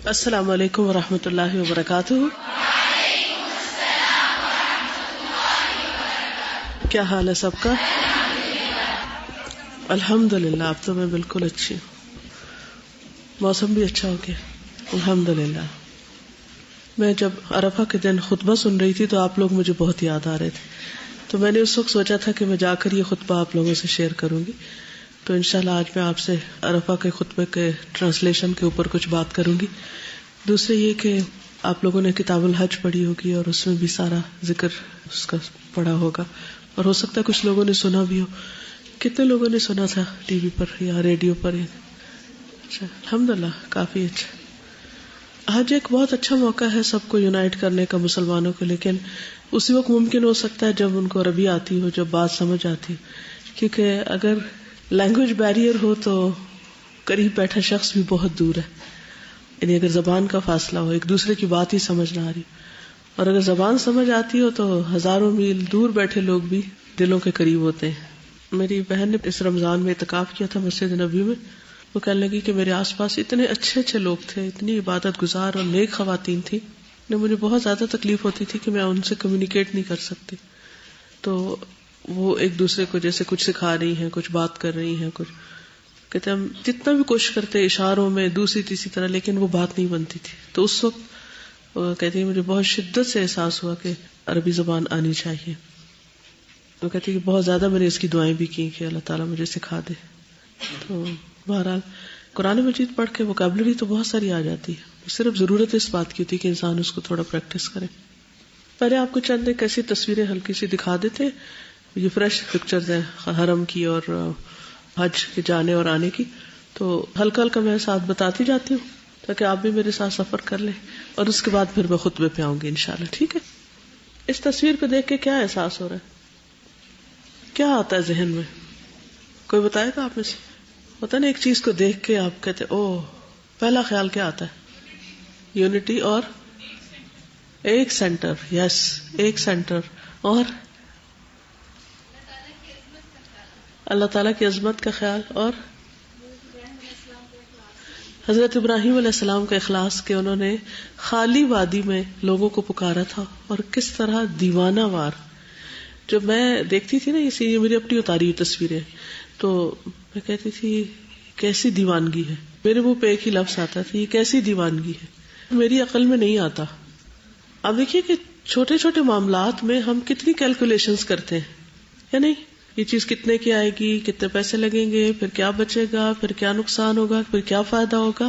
السلام علیکم ورحمۃ اللہ وبرکاتہ. کیا حال ہے سب کا؟ الحمد للہ. اب تو میں بالکل اچھی ہوں, موسم بھی اچھا ہو گیا الحمد للہ. میں جب عرفہ کے دن خطبہ سن رہی تھی تو آپ لوگ مجھے بہت یاد آ رہے تھے, تو میں نے اس وقت سوچا تھا کہ میں جا کر یہ خطبہ آپ لوگوں سے شیئر کروں گی. تو انشاءاللہ آج میں آپ سے عرفہ کے خطبے کے ٹرانسلیشن کے اوپر کچھ بات کروں گی. دوسرے یہ کہ آپ لوگوں نے کتاب الحج پڑھی ہوگی اور اس میں بھی سارا ذکر اس کا پڑھا ہوگا, اور ہو سکتا ہے کچھ لوگوں نے سنا بھی ہو. کتنے لوگوں نے سنا تھا ٹی وی پر یا ریڈیو پر؟ اچھا الحمدللہ, کافی اچھا. حج ایک بہت اچھا موقع ہے سب کو یونائٹ کرنے کا مسلمانوں کو, لیکن اسی وقت ممکن ہو سکتا ہے جب ان کو عربی آتی ہو, جب بات سمجھ آتی ہو, کیونکہ اگر لینگویج بیریئر ہو تو قریب بیٹھا شخص بھی بہت دور ہے. یعنی اگر زبان کا فاصلہ ہو, ایک دوسرے کی بات ہی سمجھ نہ آ رہی, اور اگر زبان سمجھ آتی ہو تو ہزاروں میل دور بیٹھے لوگ بھی دلوں کے قریب ہوتے ہیں. میری بہن نے اس رمضان میں اعتکاف کیا تھا مسجد نبوی میں. وہ کہنے لگی کہ میرے آس پاس اتنے اچھے اچھے لوگ تھے, اتنی عبادت گزار اور نیک خواتین تھی, مجھے بہت زیادہ تکلیف ہوتی تھی کہ میں ان سے کمیونیکیٹ نہیں کر سکتی. تو وہ ایک دوسرے کو جیسے کچھ سکھا رہی ہیں, کچھ بات کر رہی ہیں, کچھ کہتے ہم جتنا بھی کوشش کرتے اشاروں میں دوسری تیسری طرح, لیکن وہ بات نہیں بنتی تھی. تو اس وقت وہ کہتی مجھے بہت شدت سے احساس ہوا کہ عربی زبان آنی چاہیے. وہ کہتی کہ بہت زیادہ میں نے اس کی دعائیں بھی کی کہ اللہ تعالیٰ مجھے سکھا دے. تو بہرحال قرآن مجید پڑھ کے ووکیبلری تو بہت ساری آ جاتی ہے, صرف ضرورت اس بات کی ہوتی ہے کہ انسان اس کو تھوڑا پریکٹس کرے. پہلے آپ کو چند ایک ایسی تصویریں ہلکی سی دکھا دیتے, یہ فریش پکچرز ہیں حرم کی اور حج کے جانے اور آنے کی, تو ہلکا ہلکا میں ساتھ بتاتی جاتی ہوں تاکہ آپ بھی میرے ساتھ سفر کر لیں, اور اس کے بعد پھر میں خطبے پہ آؤں گی انشاءاللہ. ٹھیک ہے؟ اس تصویر کو دیکھ کے کیا احساس ہو رہا ہے؟ کیا آتا ہے ذہن میں؟ کوئی بتائے گا آپ میں سے؟ ہوتا نا ایک چیز کو دیکھ کے آپ کہتے اوہ, پہلا خیال کیا آتا ہے؟ یونٹی اور ایک سینٹر. یس, ایک سینٹر. اور اللہ تعالیٰ کی عظمت کا خیال, اور حضرت ابراہیم علیہ السلام کا اخلاص کہ انہوں نے خالی وادی میں لوگوں کو پکارا تھا, اور کس طرح دیوانہ وار. جب میں دیکھتی تھی نا یہ میری اپنی اتاری ہوئی تصویریں, تو میں کہتی تھی کیسی دیوانگی ہے. میرے منہ پہ ایک ہی لفظ آتا تھا, یہ کیسی دیوانگی ہے, میری عقل میں نہیں آتا. اب دیکھیے کہ چھوٹے چھوٹے معاملات میں ہم کتنی کیلکولیشنز کرتے ہیں یا نہیں. یہ چیز کتنے کی آئے گی, کتنے پیسے لگیں گے, پھر کیا بچے گا, پھر کیا نقصان ہوگا, پھر کیا فائدہ ہوگا.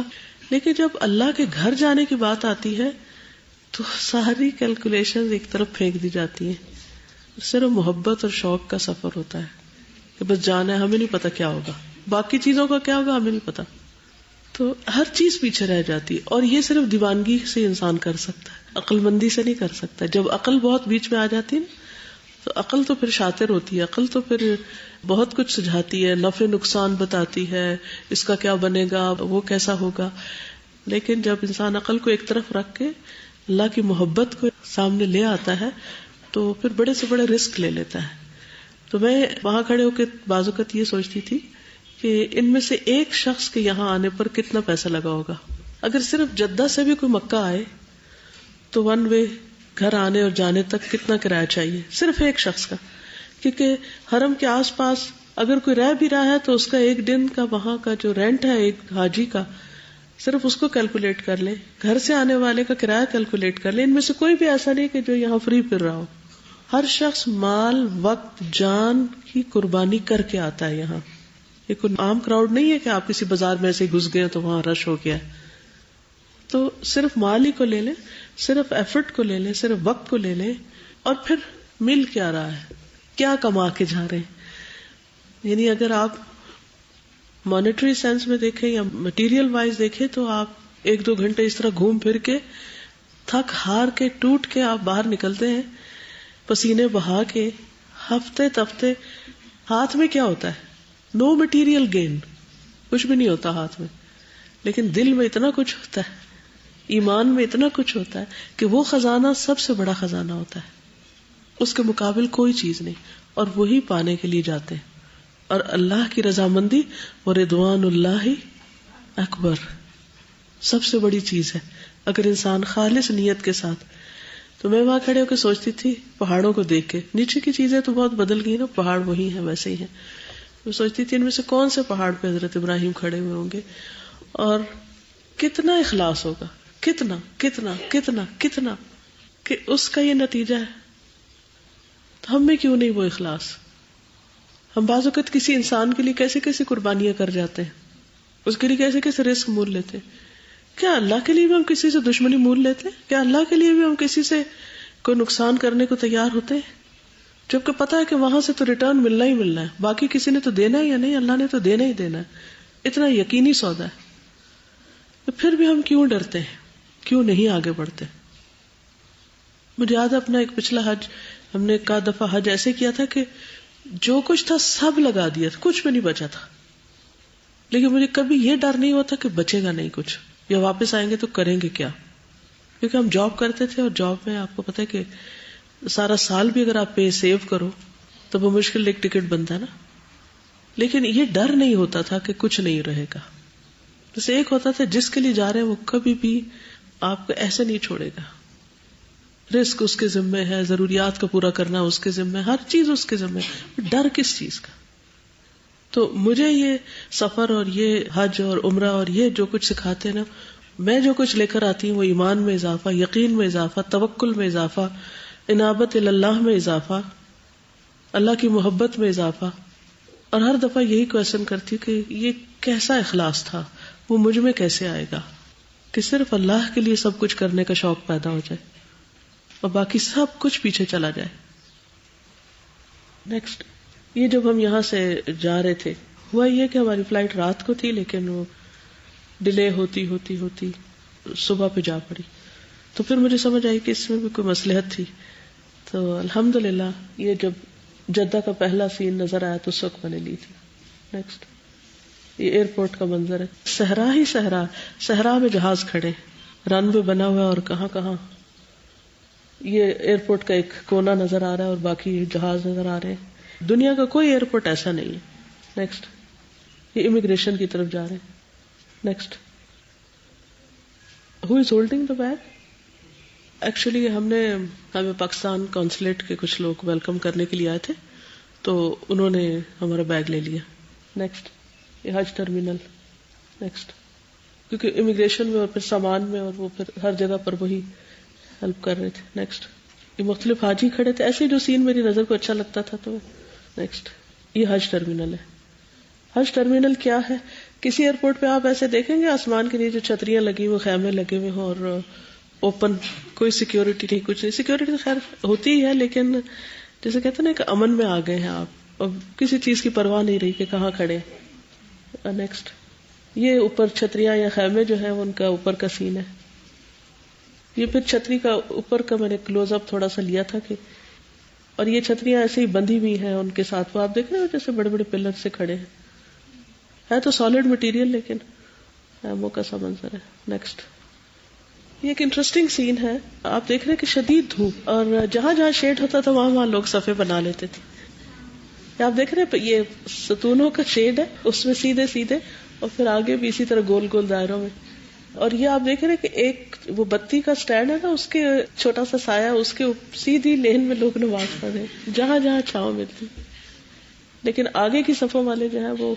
لیکن جب اللہ کے گھر جانے کی بات آتی ہے تو ساری کیلکولیشنز ایک طرف پھینک دی جاتی ہیں. صرف محبت اور شوق کا سفر ہوتا ہے کہ بس جانا ہے, ہمیں نہیں پتا کیا ہوگا, باقی چیزوں کا کیا ہوگا ہمیں نہیں پتا. تو ہر چیز پیچھے رہ جاتی ہے, اور یہ صرف دیوانگی سے انسان کر سکتا ہے, عقل مندی سے نہیں کر سکتا. جب عقل بہت بیچ میں آ جاتی ہے تو عقل تو پھر شاطر ہوتی ہے, عقل تو پھر بہت کچھ سجھاتی ہے, نفع نقصان بتاتی ہے, اس کا کیا بنے گا, وہ کیسا ہوگا. لیکن جب انسان عقل کو ایک طرف رکھ کے اللہ کی محبت کو سامنے لے آتا ہے تو پھر بڑے سے بڑے رسک لے لیتا ہے. تو میں وہاں کھڑے ہو کے بعض اوقات یہ سوچتی تھی کہ ان میں سے ایک شخص کے یہاں آنے پر کتنا پیسہ لگا ہوگا. اگر صرف جدہ سے بھی کوئی مکہ آئے تو ون وے گھر آنے اور جانے تک کتنا کرایہ چاہیے, صرف ایک شخص کا. کیونکہ حرم کے آس پاس اگر کوئی رہ بھی رہا ہے تو اس کا ایک دن کا وہاں کا جو رینٹ ہے ایک حاجی کا, صرف اس کو کیلکولیٹ کر لیں, گھر سے آنے والے کا کرایہ کیلکولیٹ کر لیں. ان میں سے کوئی بھی ایسا نہیں کہ جو یہاں فری پھر رہا ہو. ہر شخص مال, وقت, جان کی قربانی کر کے آتا ہے یہاں. یہ کوئی عام کراؤڈ نہیں ہے کہ آپ کسی بازار میں ایسے گھس گئے تو وہاں رش ہو گیا. تو صرف مال ہی کو لے لیں, صرف ایفرٹ کو لے لیں, صرف وقت کو لے لیں, اور پھر مل کیا رہا ہے, کیا کما کے جا رہے ہیں. یعنی اگر آپ مانیٹری سینس میں دیکھیں یا مٹیریل وائز دیکھیں تو آپ 1-2 گھنٹے اس طرح گھوم پھر کے تھک ہار کے ٹوٹ کے آپ باہر نکلتے ہیں, پسینے بہا کے, ہفتے تفتے. ہاتھ میں کیا ہوتا ہے؟ نو مٹیریل گین, کچھ بھی نہیں ہوتا ہاتھ میں, لیکن دل میں اتنا کچھ ہوتا ہے, ایمان میں اتنا کچھ ہوتا ہے کہ وہ خزانہ سب سے بڑا خزانہ ہوتا ہے, اس کے مقابل کوئی چیز نہیں, اور وہی پانے کے لیے جاتے ہیں. اور اللہ کی رضامندی و رضوان اللہ اکبر, سب سے بڑی چیز ہے اگر انسان خالص نیت کے ساتھ. تو میں وہاں کھڑے ہو کے سوچتی تھی پہاڑوں کو دیکھ کے, نیچے کی چیزیں تو بہت بدل گئی نا, پہاڑ وہی ہیں ویسے ہی ہیں. میں سوچتی تھی ان میں سے کون سے پہاڑ پہ حضرت ابراہیم کھڑے ہوئے ہوں گے, اور کتنا اخلاص ہوگا, کتنا کتنا کتنا کتنا, کہ اس کا یہ نتیجہ ہے. تو ہم میں کیوں نہیں وہ اخلاص؟ ہم بعض اوقات کسی انسان کے لیے کیسے کیسے قربانیاں کر جاتے ہیں, اس کے لیے کیسے کیسے رسک مول لیتے ہیں. کیا اللہ کے لیے بھی ہم کسی سے دشمنی مول لیتے ہیں؟ کیا اللہ کے لیے بھی ہم کسی سے کوئی نقصان کرنے کو تیار ہوتے ہیں, جبکہ پتا ہے کہ وہاں سے تو ریٹرن ملنا ہی ملنا ہے, باقی کسی نے تو دینا ہی یا نہیں, اللہ نے تو دینا ہی دینا ہے, اتنا یقینی سودا ہے. تو پھر بھی ہم کیوں ڈرتے ہیں, کیوں نہیں آگے بڑھتے؟ مجھے یاد ہے اپنا ایک پچھلا حج, ہم نے ایک دفعہ حج ایسے کیا تھا کہ جو کچھ تھا سب لگا دیا تھا, کچھ بھی نہیں بچا تھا, لیکن مجھے کبھی یہ ڈر نہیں ہوتا کہ بچے گا نہیں کچھ, یا واپس آئیں گے تو کریں گے کیا. کیونکہ ہم جاب کرتے تھے, اور جاب میں آپ کو پتا ہے کہ سارا سال بھی اگر آپ پے سیو کرو تو وہ مشکل ایک ٹکٹ بنتا ہے نا. لیکن یہ ڈر نہیں ہوتا تھا کہ کچھ نہیں رہے گا. بس ایک ہوتا تھا جس کے لیے جا رہے ہیں وہ کبھی بھی آپ کو ایسے نہیں چھوڑے گا, رزق اس کے ذمے ہے, ضروریات کا پورا کرنا اس کے ذمے ہے, ہر چیز اس کے ذمے ہے. ڈر کس چیز کا؟ تو مجھے یہ سفر اور یہ حج اور عمرہ اور یہ جو کچھ سکھاتے ہیں نا, میں جو کچھ لے کر آتی ہوں وہ ایمان میں اضافہ, یقین میں اضافہ, توکل میں اضافہ, انابت اللہ میں اضافہ, اللہ کی محبت میں اضافہ. اور ہر دفعہ یہی کویسچن کرتی ہوں کہ یہ کیسا اخلاص تھا, وہ مجھ میں کیسے آئے گا کہ صرف اللہ کے لیے سب کچھ کرنے کا شوق پیدا ہو جائے اور باقی سب کچھ پیچھے چلا جائے. نیکسٹ, یہ جب ہم یہاں سے جا رہے تھے ہوا یہ کہ ہماری فلائٹ رات کو تھی, لیکن وہ ڈیلے ہوتی ہوتی ہوتی صبح پہ جا پڑی. تو پھر مجھے سمجھ آئی کہ اس میں بھی کوئی مصلحت تھی. تو الحمدللہ یہ جب جدہ کا پہلا سین نظر آیا تو اس وقت میں نے لی تھی. نیکسٹ, یہ ایئرپورٹ کا منظر ہے, صحرا ہی صحرا, صحرا میں جہاز کھڑے, رن وے بنا ہوا ہے, اور کہاں کہاں یہ ایئرپورٹ کا ایک کونا نظر آ رہا ہے اور باقی جہاز نظر آ رہے ہیں. دنیا کا کوئی ایئرپورٹ ایسا نہیں ہے. نیکسٹ, یہ امیگریشن کی طرف جا رہے ہیں. Next, who is holding the bag? Actually ہمیں پاکستان کونسلیٹ کے کچھ لوگ ویلکم کرنے کے لیے آئے تھے, تو انہوں نے ہمارا بیگ لے لیا. نیکسٹ, یہ حج ٹرمینل. نیکسٹ, کیونکہ امیگریشن میں اور پھر سامان میں اور وہ پھر ہر جگہ پر وہی ہیلپ کر رہے تھے. نیکسٹ, یہ مختلف حاجی کھڑے تھے, ایسے جو سین میری نظر کو اچھا لگتا تھا. تو نیکسٹ, یہ حج ٹرمینل ہے. حج ٹرمینل کیا ہے؟ کسی ایئرپورٹ پہ آپ ایسے دیکھیں گے آسمان کے نیچے چھتریاں لگی ہوئی, خیمے لگے ہوئے ہوں, اور اوپن, کوئی سیکیورٹی نہیں, کچھ نہیں. سیکیورٹی تو خیر ہوتی ہی ہے, لیکن جیسے کہتے ہیں نا کہ امن میں آ گئے ہیں آپ, اور کسی چیز کی پرواہ نہیں رہی کہ کہاں کھڑے. نیکسٹ, یہ اوپر چھتریاں یا خیمے جو ہیں ان کا اوپر کا سین ہے. یہ پھر چھتری کا اوپر کا میں نے کلوز اپ تھوڑا سا لیا تھا کہ, اور یہ چھتریاں ایسے ہی بندھی ہوئی ہیں ان کے ساتھ, وہ آپ دیکھ رہے ہو جیسے بڑے بڑے پلر سے کھڑے ہیں. ہے تو سالڈ مٹیریل لیکن ایمو کا سا منظر ہے. نیکسٹ, یہ ایک انٹرسٹنگ سین ہے. آپ دیکھ رہے ہیں کہ شدید دھوپ, اور جہاں جہاں شیڈ ہوتا تھا وہاں لوگ صفے بنا لیتے تھے. آپ دیکھ رہے ہیں یہ ستونوں کا شیڈ ہے, اس میں سیدھے سیدھے, اور پھر آگے بھی اسی طرح گول گول دائروں میں. اور یہ آپ دیکھ رہے ہیں کہ ایک وہ بتی کا سٹینڈ ہے نا, اس کے چھوٹا سا سایہ, اس کے سیدھی لین میں لوگ نماز پڑھ رہے ہیں جہاں جہاں چھاؤں ملتی. لیکن آگے کی صفوں والے جو ہیں وہ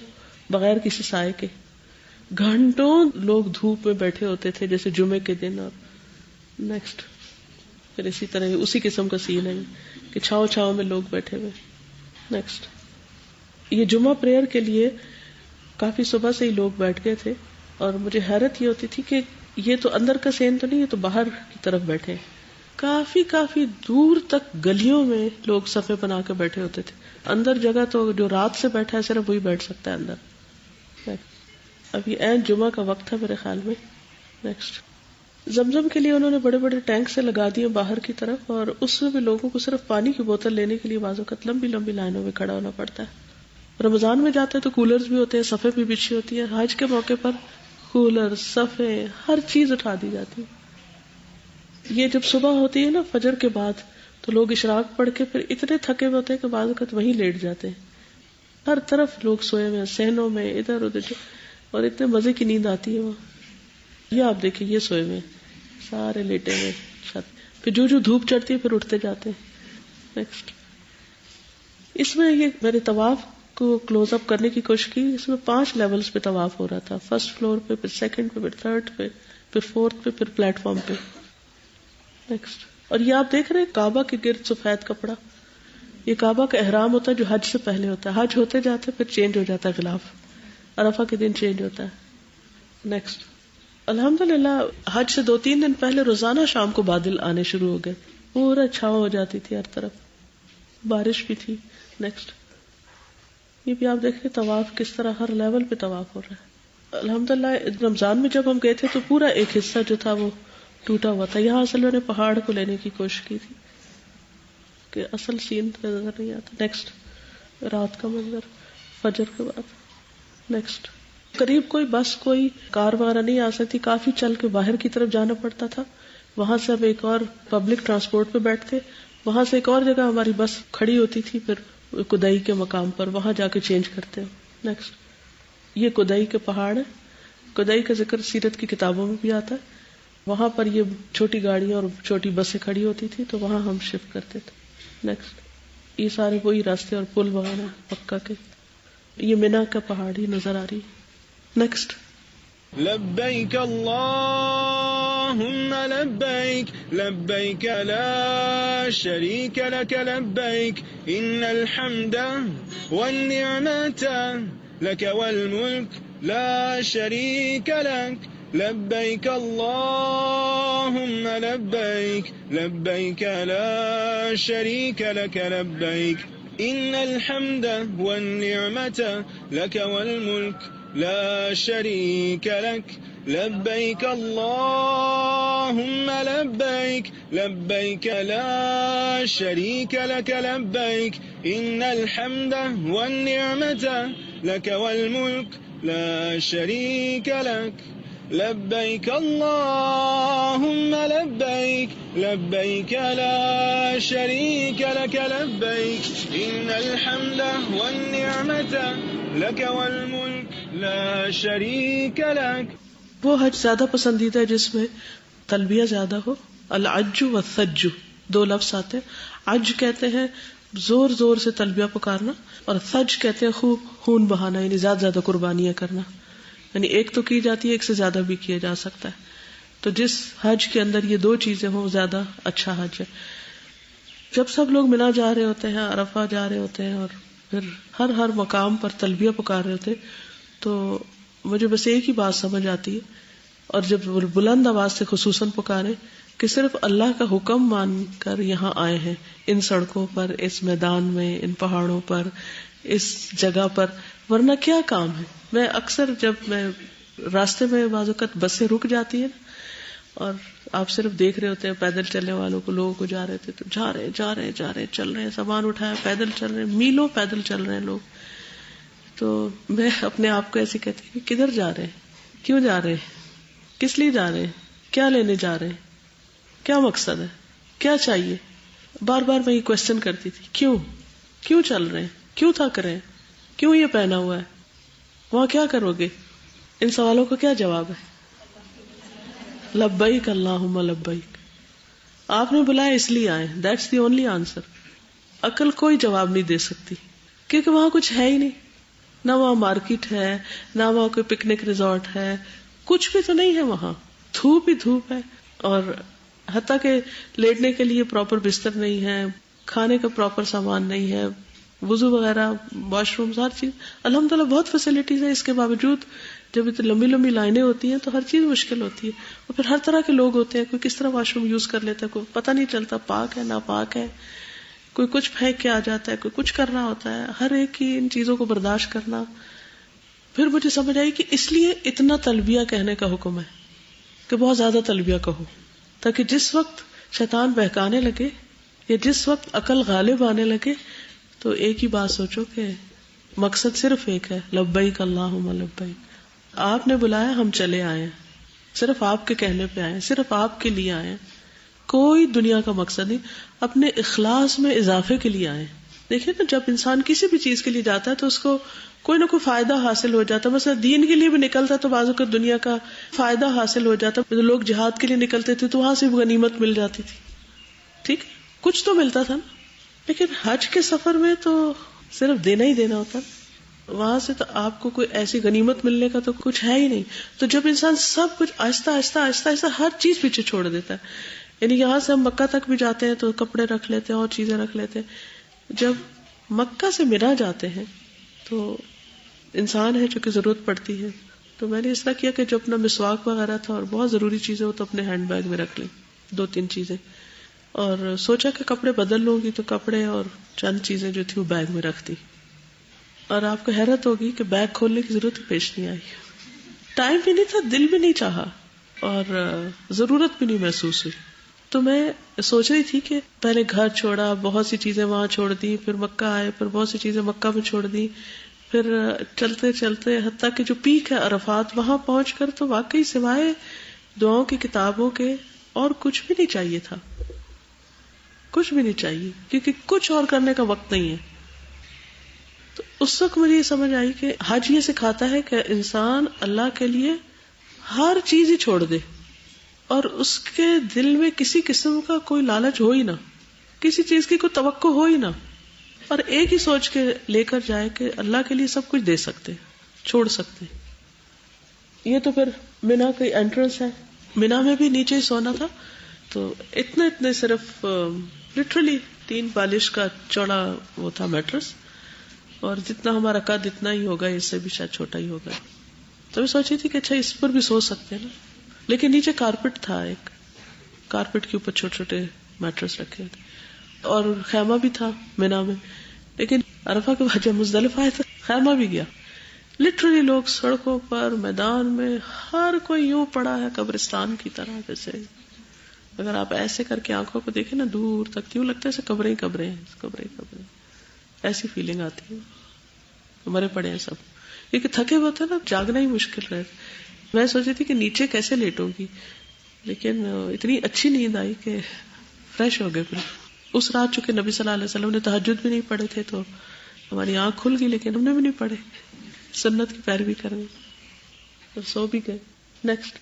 بغیر کسی سائے کے گھنٹوں لوگ دھوپ میں بیٹھے ہوتے تھے, جیسے جمعے کے دن. اور نیکسٹ, پھر اسی طرح اسی قسم کا سین ہے کہ چھاؤں چھاؤں میں لوگ بیٹھے ہوئے. نیکسٹ, یہ جمعہ پریئر کے لیے کافی صبح سے ہی لوگ بیٹھ گئے تھے, اور مجھے حیرت یہ ہوتی تھی کہ یہ تو اندر کا سین تو نہیں, یہ تو باہر کی طرف بیٹھے. کافی دور تک گلیوں میں لوگ صفے بنا کے بیٹھے ہوتے تھے. اندر جگہ تو جو رات سے بیٹھا ہے صرف وہی بیٹھ سکتا ہے اندر. اب یہ عین جمعہ کا وقت تھا میرے خیال میں. نیکسٹ, زمزم کے لیے انہوں نے بڑے بڑے ٹینک سے لگا دیے باہر کی طرف, اور اس میں بھی لوگوں کو صرف پانی کی بوتل لینے کے لیے بعض اوقات لمبی لمبی لائنوں میں کھڑا ہونا پڑتا ہے. رمضان میں جاتے ہیں تو کولرز بھی ہوتے ہیں, صفے بھی بچھی ہوتی ہے. حج کے موقع پر کولر, صفے, ہر چیز اٹھا دی جاتی ہے. یہ جب صبح ہوتی ہے نا فجر کے بعد, تو لوگ اشراق پڑھ کے پھر اتنے تھکے ہوئے ہوتے ہیں کہ بعض اوقات وہیں لیٹ جاتے ہیں. ہر طرف لوگ سوئے ہوئے, صحنوں میں ادھر ادھر, اور اتنے مزے کی نیند آتی ہے وہاں. یہ آپ دیکھیں یہ سوئے ہوئے سارے لیٹے ہوئے چھت، پھر جو دھوپ چڑھتی ہے پھر اٹھتے جاتے ہیں. نیکسٹ. اس میں یہ میرے طواف کو کلوز اپ کرنے کی کوشش کی. اس میں 5 لیولز پہ طواف ہو رہا تھا، فرسٹ فلور پہ، پھر سیکنڈ پہ، پھر تھرڈ پہ، پھر فورتھ پہ، پھر پلیٹ فارم پہ. نیکسٹ. اور یہ آپ دیکھ رہے ہیں کعبہ کے گرد سفید کپڑا، یہ کعبہ کا احرام ہوتا ہے جو حج سے پہلے ہوتا ہے. حج ہوتے جاتے پھر چینج ہو جاتا ہے غلاف، عرفہ کے دن چینج ہوتا ہے. نیکسٹ. الحمدللہ حج سے 2-3 دن پہلے روزانہ شام کو بادل آنے شروع ہو گئے، پورا چھاؤں ہو جاتی تھی ہر طرف، بارش بھی تھی. نیکسٹ. یہ بھی آپ دیکھیں طواف کس طرح ہر لیول پہ طواف ہو رہا ہے. الحمدللہ رمضان میں جب ہم گئے تھے تو پورا ایک حصہ جو تھا وہ ٹوٹا ہوا تھا. یہاں اصل میں نے پہاڑ کو لینے کی کوشش کی تھی کہ اصل سین نظر نہیں آتا. نیکسٹ. رات کا منظر فجر کے بعد. نیکسٹ. قریب کوئی بس کوئی کار وغیرہ نہیں آ سکتی، کافی چل کے باہر کی طرف جانا پڑتا تھا. وہاں سے اب ایک اور پبلک ٹرانسپورٹ پہ بیٹھتے، وہاں سے ایک اور جگہ ہماری بس کھڑی ہوتی تھی، پھر کدائی کے مقام پر وہاں جا کے چینج کرتے. نیکسٹ. یہ کدائی کے پہاڑ ہے، کدائی کا ذکر سیرت کی کتابوں میں بھی آتا ہے. وہاں پر یہ چھوٹی گاڑیاں اور چھوٹی بسیں کھڑی ہوتی تھی تو وہاں ہم شفٹ کرتے تھے. نیکسٹ. یہ سارے وہی راستے اور پل وغیرہ پکا کے. یہ مینا کا پہاڑ ہی نظر آ رہی. نیکسٹ. لبیک اللہم لبیک لبیک لا شریک لک لبیک ان الحمد والنعمت لک والملک لا شریک لک لبیک اللہم لبیک لبیک لا شریک لک لبیک ان الحمد والنعمت لک والملک لا شریک لک لبیک اللہم لبیک لبیک لا شریک لک لبیک ان الحمد والنعمت لک والملک لا شریک لک لبیک اللہم لبیک لبیک لا شریک لک لبیک ان الحمد والنعمت لک والملک لا شریک لک. وہ حج زیادہ پسندیدہ ہے جس میں تلبیہ زیادہ ہو. العج والثج 2 لفظ آتے ہیں. عج کہتے ہیں زور زور سے تلبیہ پکارنا، اور ثج کہتے ہیں خوب خون بہانا، یعنی زیادہ قربانیاں کرنا. یعنی ایک تو کی جاتی ہے، ایک سے زیادہ بھی کیا جا سکتا ہے. تو جس حج کے اندر یہ 2 چیزیں ہوں زیادہ اچھا حج ہے. جب سب لوگ منا جا رہے ہوتے ہیں، عرفہ جا رہے ہوتے ہیں، اور پھر ہر مقام پر تلبیہ پکار رہے ہوتے، تو مجھے بس ایک ہی بات سمجھ آتی ہے، اور جب بلند آواز سے خصوصاً پکارے کہ صرف اللہ کا حکم مان کر یہاں آئے ہیں، ان سڑکوں پر، اس میدان میں، ان پہاڑوں پر، اس جگہ پر، ورنہ کیا کام ہے. میں اکثر جب میں راستے میں بعض اوقات بسیں رک جاتی ہیں اور آپ صرف دیکھ رہے ہوتے ہیں پیدل چلنے والوں کو، لوگوں کو جا رہے تھے تو جا رہے چل رہے ہیں، سامان اٹھایا پیدل چل رہے ہیں، میلوں پیدل چل رہے ہیں لوگ. تو میں اپنے آپ کو ایسے کہتی ہوں کہ کدھر جا رہے ہیں، کیوں جا رہے ہیں، کس لیے جا رہے ہیں، کیا لینے جا رہے ہیں، کیا مقصد ہے، کیا چاہیے. بار بار میں یہ کوشچن کرتی تھی، کیوں چل رہے ہیں، کیوں تھک رہے ہیں، کیوں یہ پہنا ہوا ہے، وہاں کیا کرو گے. ان سوالوں کا کیا جواب ہے؟ لبیک اللہم لبیک. آپ نے بلایا اس لیے آئے، دیٹس دی اونلی آنسر. عقل کوئی جواب نہیں دے سکتی، کیونکہ وہاں کچھ ہے ہی نہیں. نہ وہاں مارکیٹ ہے، نہ وہاں کوئی پکنک ریزورٹ ہے، کچھ بھی تو نہیں ہے. وہاں دھوپ ہی دھوپ ہے، اور حتیٰ کہ لیٹنے کے لیے پراپر بستر نہیں ہے، کھانے کا پراپر سامان نہیں ہے، وضو وغیرہ، واش روم، ہر چیز. الحمدللہ بہت فیسلٹیز ہیں. اس کے باوجود جب اتنی لمبی لمبی لائنیں ہوتی ہیں تو ہر چیز مشکل ہوتی ہے. اور پھر ہر طرح کے لوگ ہوتے ہیں، کوئی کس طرح واش روم یوز کر لیتا ہے، کوئی پتہ نہیں چلتا پاک ہے ناپاک ہے، کوئی کچھ پھینک کے آ جاتا ہے، کوئی کچھ کر رہا ہوتا ہے. ہر ایک کی ان چیزوں کو برداشت کرنا. پھر مجھے سمجھ آئی کہ اس لیے اتنا تلبیہ کہنے کا حکم ہے کہ بہت زیادہ تلبیہ کہو، تاکہ جس وقت شیطان بہکانے لگے یا جس وقت عقل غالب آنے لگے تو ایک ہی بات سوچو کہ مقصد صرف ایک ہے، لبیک اللہم لبیک. آپ نے بلایا، ہم چلے آئے ہیں، صرف آپ کے کہنے پہ آئے ہیں، صرف آپ کے لیے آئے ہیں، کوئی دنیا کا مقصد نہیں. اپنے اخلاص میں اضافے کے لیے آئے. دیکھیں نا، جب انسان کسی بھی چیز کے لیے جاتا ہے تو اس کو کوئی نہ کوئی فائدہ حاصل ہو جاتا. مثلا دین کے لیے بھی نکلتا تو بعض اوقات دنیا کا فائدہ حاصل ہو جاتا. لوگ جہاد کے لیے نکلتے تھے تو وہاں سے بھی غنیمت مل جاتی تھی. ٹھیک، کچھ تو ملتا تھا نا. لیکن حج کے سفر میں تو صرف دینا ہی دینا ہوتا. وہاں سے تو آپ کو کوئی ایسی غنیمت ملنے کا تو کچھ ہے ہی نہیں. تو جب انسان سب کچھ آہستہ آہستہ آہستہ آہستہ ہر چیز پیچھے چھوڑ دیتا ہے. یعنی یہاں سے ہم مکہ تک بھی جاتے ہیں تو کپڑے رکھ لیتے ہیں اور چیزیں رکھ لیتے ہیں. جب مکہ سے مینا جاتے ہیں تو انسان ہے جو کہ ضرورت پڑتی ہے. تو میں نے اس طرح کیا کہ جو اپنا مسواک وغیرہ تھا اور بہت ضروری چیزیں وہ تو اپنے ہینڈ بیگ میں رکھ لی, 2-3 چیزیں, اور سوچا کہ کپڑے بدل لوں گی تو کپڑے اور چند چیزیں جو تھی وہ بیگ میں رکھ دی. اور آپ کو حیرت ہوگی کہ بیگ کھولنے کی ضرورت پیش نہیں آئی. ٹائم بھی نہیں تھا, دل بھی نہیں چاہا اور ضرورت بھی نہیں محسوس ہوئی. تو میں سوچ رہی تھی کہ پہلے گھر چھوڑا, بہت سی چیزیں وہاں چھوڑ دی, پھر مکہ آئے, پھر بہت سی چیزیں مکہ میں چھوڑ دی, پھر چلتے چلتے حتیٰ کہ جو پیک ہے عرفات, وہاں پہنچ کر تو واقعی سوائے دعاؤں کی کتابوں کے اور کچھ بھی نہیں چاہیے تھا. کچھ بھی نہیں چاہیے, کیونکہ کچھ اور کرنے کا وقت نہیں ہے. تو اس وقت مجھے یہ سمجھ آئی کہ حج یہ سکھاتا ہے کہ انسان اللہ کے لیے ہر چیز ہی چھوڑ دے اور اس کے دل میں کسی قسم کا کوئی لالچ ہو ہی نہ, کسی چیز کی کوئی توقع ہو ہی نہ, اور ایک ہی سوچ کے لے کر جائے کہ اللہ کے لیے سب کچھ دے سکتے, چھوڑ سکتے. یہ تو پھر مینا کی انٹرنس ہے. مینا میں بھی نیچے ہی سونا تھا, تو اتنے صرف لٹرلی 3 بالش کا چوڑا وہ تھا میٹرس, اور جتنا ہمارا قد اتنا ہی ہوگا, اس سے بھی شاید چھوٹا ہی ہوگا. تو میں سوچی تھی کہ اچھا اس پر بھی سو سکتے ہیں نا, لیکن نیچے کارپیٹ تھا, ایک کارپیٹ کے اوپر چھوٹے چھوٹے میٹرس رکھے تھے, اور خیمہ بھی تھا مینا میں. لیکن عرفہ کے بعد جب مزدلفہ آئے تو خیمہ بھی گیا. لٹرلی لوگ سڑکوں پر, میدان میں, ہر کوئی یوں پڑا ہے قبرستان کی طرح. جیسے اگر آپ ایسے کر کے آنکھوں کو دیکھیں نا دور تک, یوں لگتا ہے ایسے قبریں قبریں قبریں قبریں, ایسی فیلنگ آتی ہے. مرے پڑے ہیں سب, کیونکہ تھکے ہوئے تھے نا, جاگنا ہی مشکل رہے. میں سوچی تھی کہ نیچے کیسے لیٹوں گی, لیکن اتنی اچھی نیند آئی کہ فریش ہو گئے. پھر اس رات چونکہ نبی صلی اللہ علیہ وسلم نے تہجد بھی نہیں پڑھے تھے تو ہماری آنکھ کھل گئی, لیکن ہم نے بھی نہیں پڑھے, سنت کی پیروی کرنی, تو سو بھی گئے. نیکسٹ,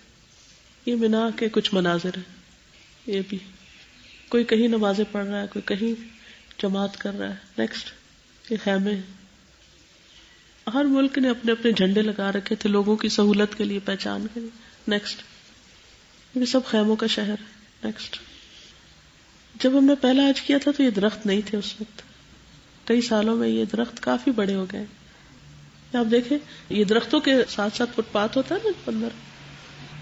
یہ مینا کے کچھ مناظر ہیں. یہ بھی کوئی کہیں نمازیں پڑھ رہا ہے, کوئی کہیں جماعت کر رہا ہے. نیکسٹ, یہ خیمے, ہر ملک نے اپنے اپنے جھنڈے لگا رکھے تھے لوگوں کی سہولت کے لیے, پہچان کے لیے. نیکسٹ, یہ سب خیموں کا شہر ہے. نیکسٹ, جب ہم نے پہلا حج کیا تھا تو یہ درخت نہیں تھے اس وقت. کئی سالوں میں یہ درخت کافی بڑے ہو گئے. آپ دیکھیں, یہ درختوں کے ساتھ ساتھ فٹ پاتھ ہوتا ہے نا اندر,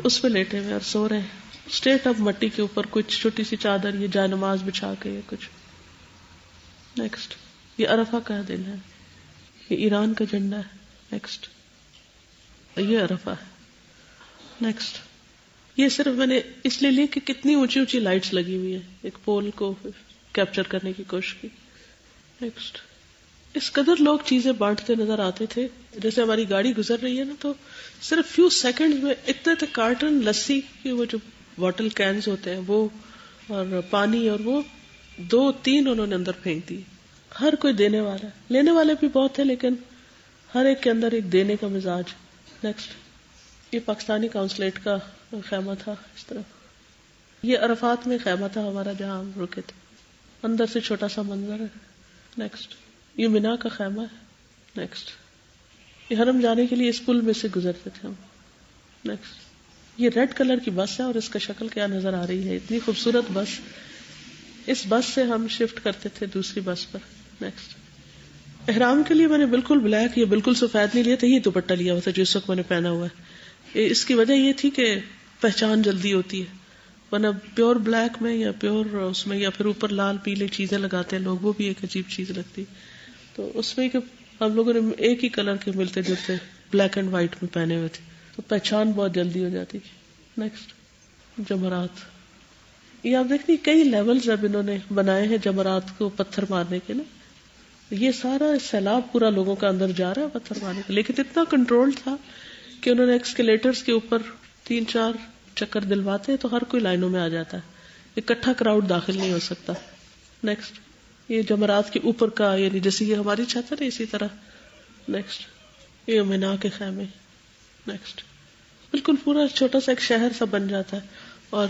اس پہ لیٹے ہوئے اور سو رہے ہیں اسٹیٹ اپ مٹی کے اوپر, کچھ چھوٹی سی چادر, یہ جائے نماز بچھا کے, یہ کچھ. نیکسٹ, یہ عرفہ کا دن ہے, یہ ایران کا جھنڈا ہے. نیکسٹ, یہ عرفہ ہے. نیکسٹ, یہ صرف میں نے اس لیے لی کہ کتنی اونچی اونچی لائٹس لگی ہوئی ہیں, ایک پول کو کیپچر کرنے کی کوشش کی. نیکسٹ, اس قدر لوگ چیزیں بانٹتے نظر آتے تھے. جیسے ہماری گاڑی گزر رہی ہے نا, تو صرف فیو سیکنڈ میں اتنے کارٹن لسی کی, وہ جو باٹل کینز ہوتے ہیں وہ, اور پانی, اور وہ 2-3 انہوں نے اندر پھینک دی. ہر کوئی دینے والا ہے, لینے والے بھی بہت تھے, لیکن ہر ایک کے اندر ایک دینے کا مزاج. نیکسٹ, یہ پاکستانی کاؤنسلیٹ کا خیمہ تھا اس طرح. یہ عرفات میں خیمہ تھا ہمارا جہاں ہم رکے تھے, اندر سے چھوٹا سا منظر ہے. نیکسٹ, یہ مینا کا خیمہ ہے. نیکسٹ, یہ حرم جانے کے لیے اس پل میں سے گزرتے تھے ہم. نیکسٹ, یہ ریڈ کلر کی بس ہے, اور اس کا شکل کیا نظر آ رہی ہے, اتنی خوبصورت بس. اس بس سے ہم شفٹ کرتے تھے دوسری بس پر. نیکسٹ, احرام کے لیے میں نے بالکل بلیک, یہ بالکل سفید نہیں لیا تھا, یہ دوپٹہ لیا ہوا تھا جو اس وقت میں نے پہنا ہوا ہے. اس کی وجہ یہ تھی کہ پہچان جلدی ہوتی ہے, ورنہ پیور بلیک میں یا پیور اس میں, یا پھر اوپر لال پیلے چیزیں لگاتے ہیں لوگ, وہ بھی ایک عجیب چیز لگتی. تو اس میں کہ ہم لوگوں نے ایک ہی کلر کے ملتے جلتے بلیک اینڈ وائٹ میں پہنے ہوئے تھے, تو پہچان بہت جلدی ہو جاتی. نیکسٹ, جمرات. یہ آپ دیکھیں کئی لیولز اب انہوں نے بنائے ہیں جمرات کو پتھر مارنے کے نا. یہ سارا سیلاب پورا لوگوں کا اندر جا رہا ہے پتھر مارنے کا, لیکن اتنا کنٹرول تھا کہ انہوں نے ایکسکیلیٹرز کے اوپر 3-4 چکر دلواتے تو ہر کوئی لائنوں میں آ جاتا ہے, اکٹھا کراؤڈ داخل نہیں ہو سکتا. نیکسٹ, یہ جمرات کے اوپر کا, یعنی جیسے یہ ہماری چھت ہے نا اسی طرح. نیکسٹ, یہ مینا کے خیمے. نیکسٹ. بالکل پورا چھوٹا سا ایک شہر سا بن جاتا ہے. اور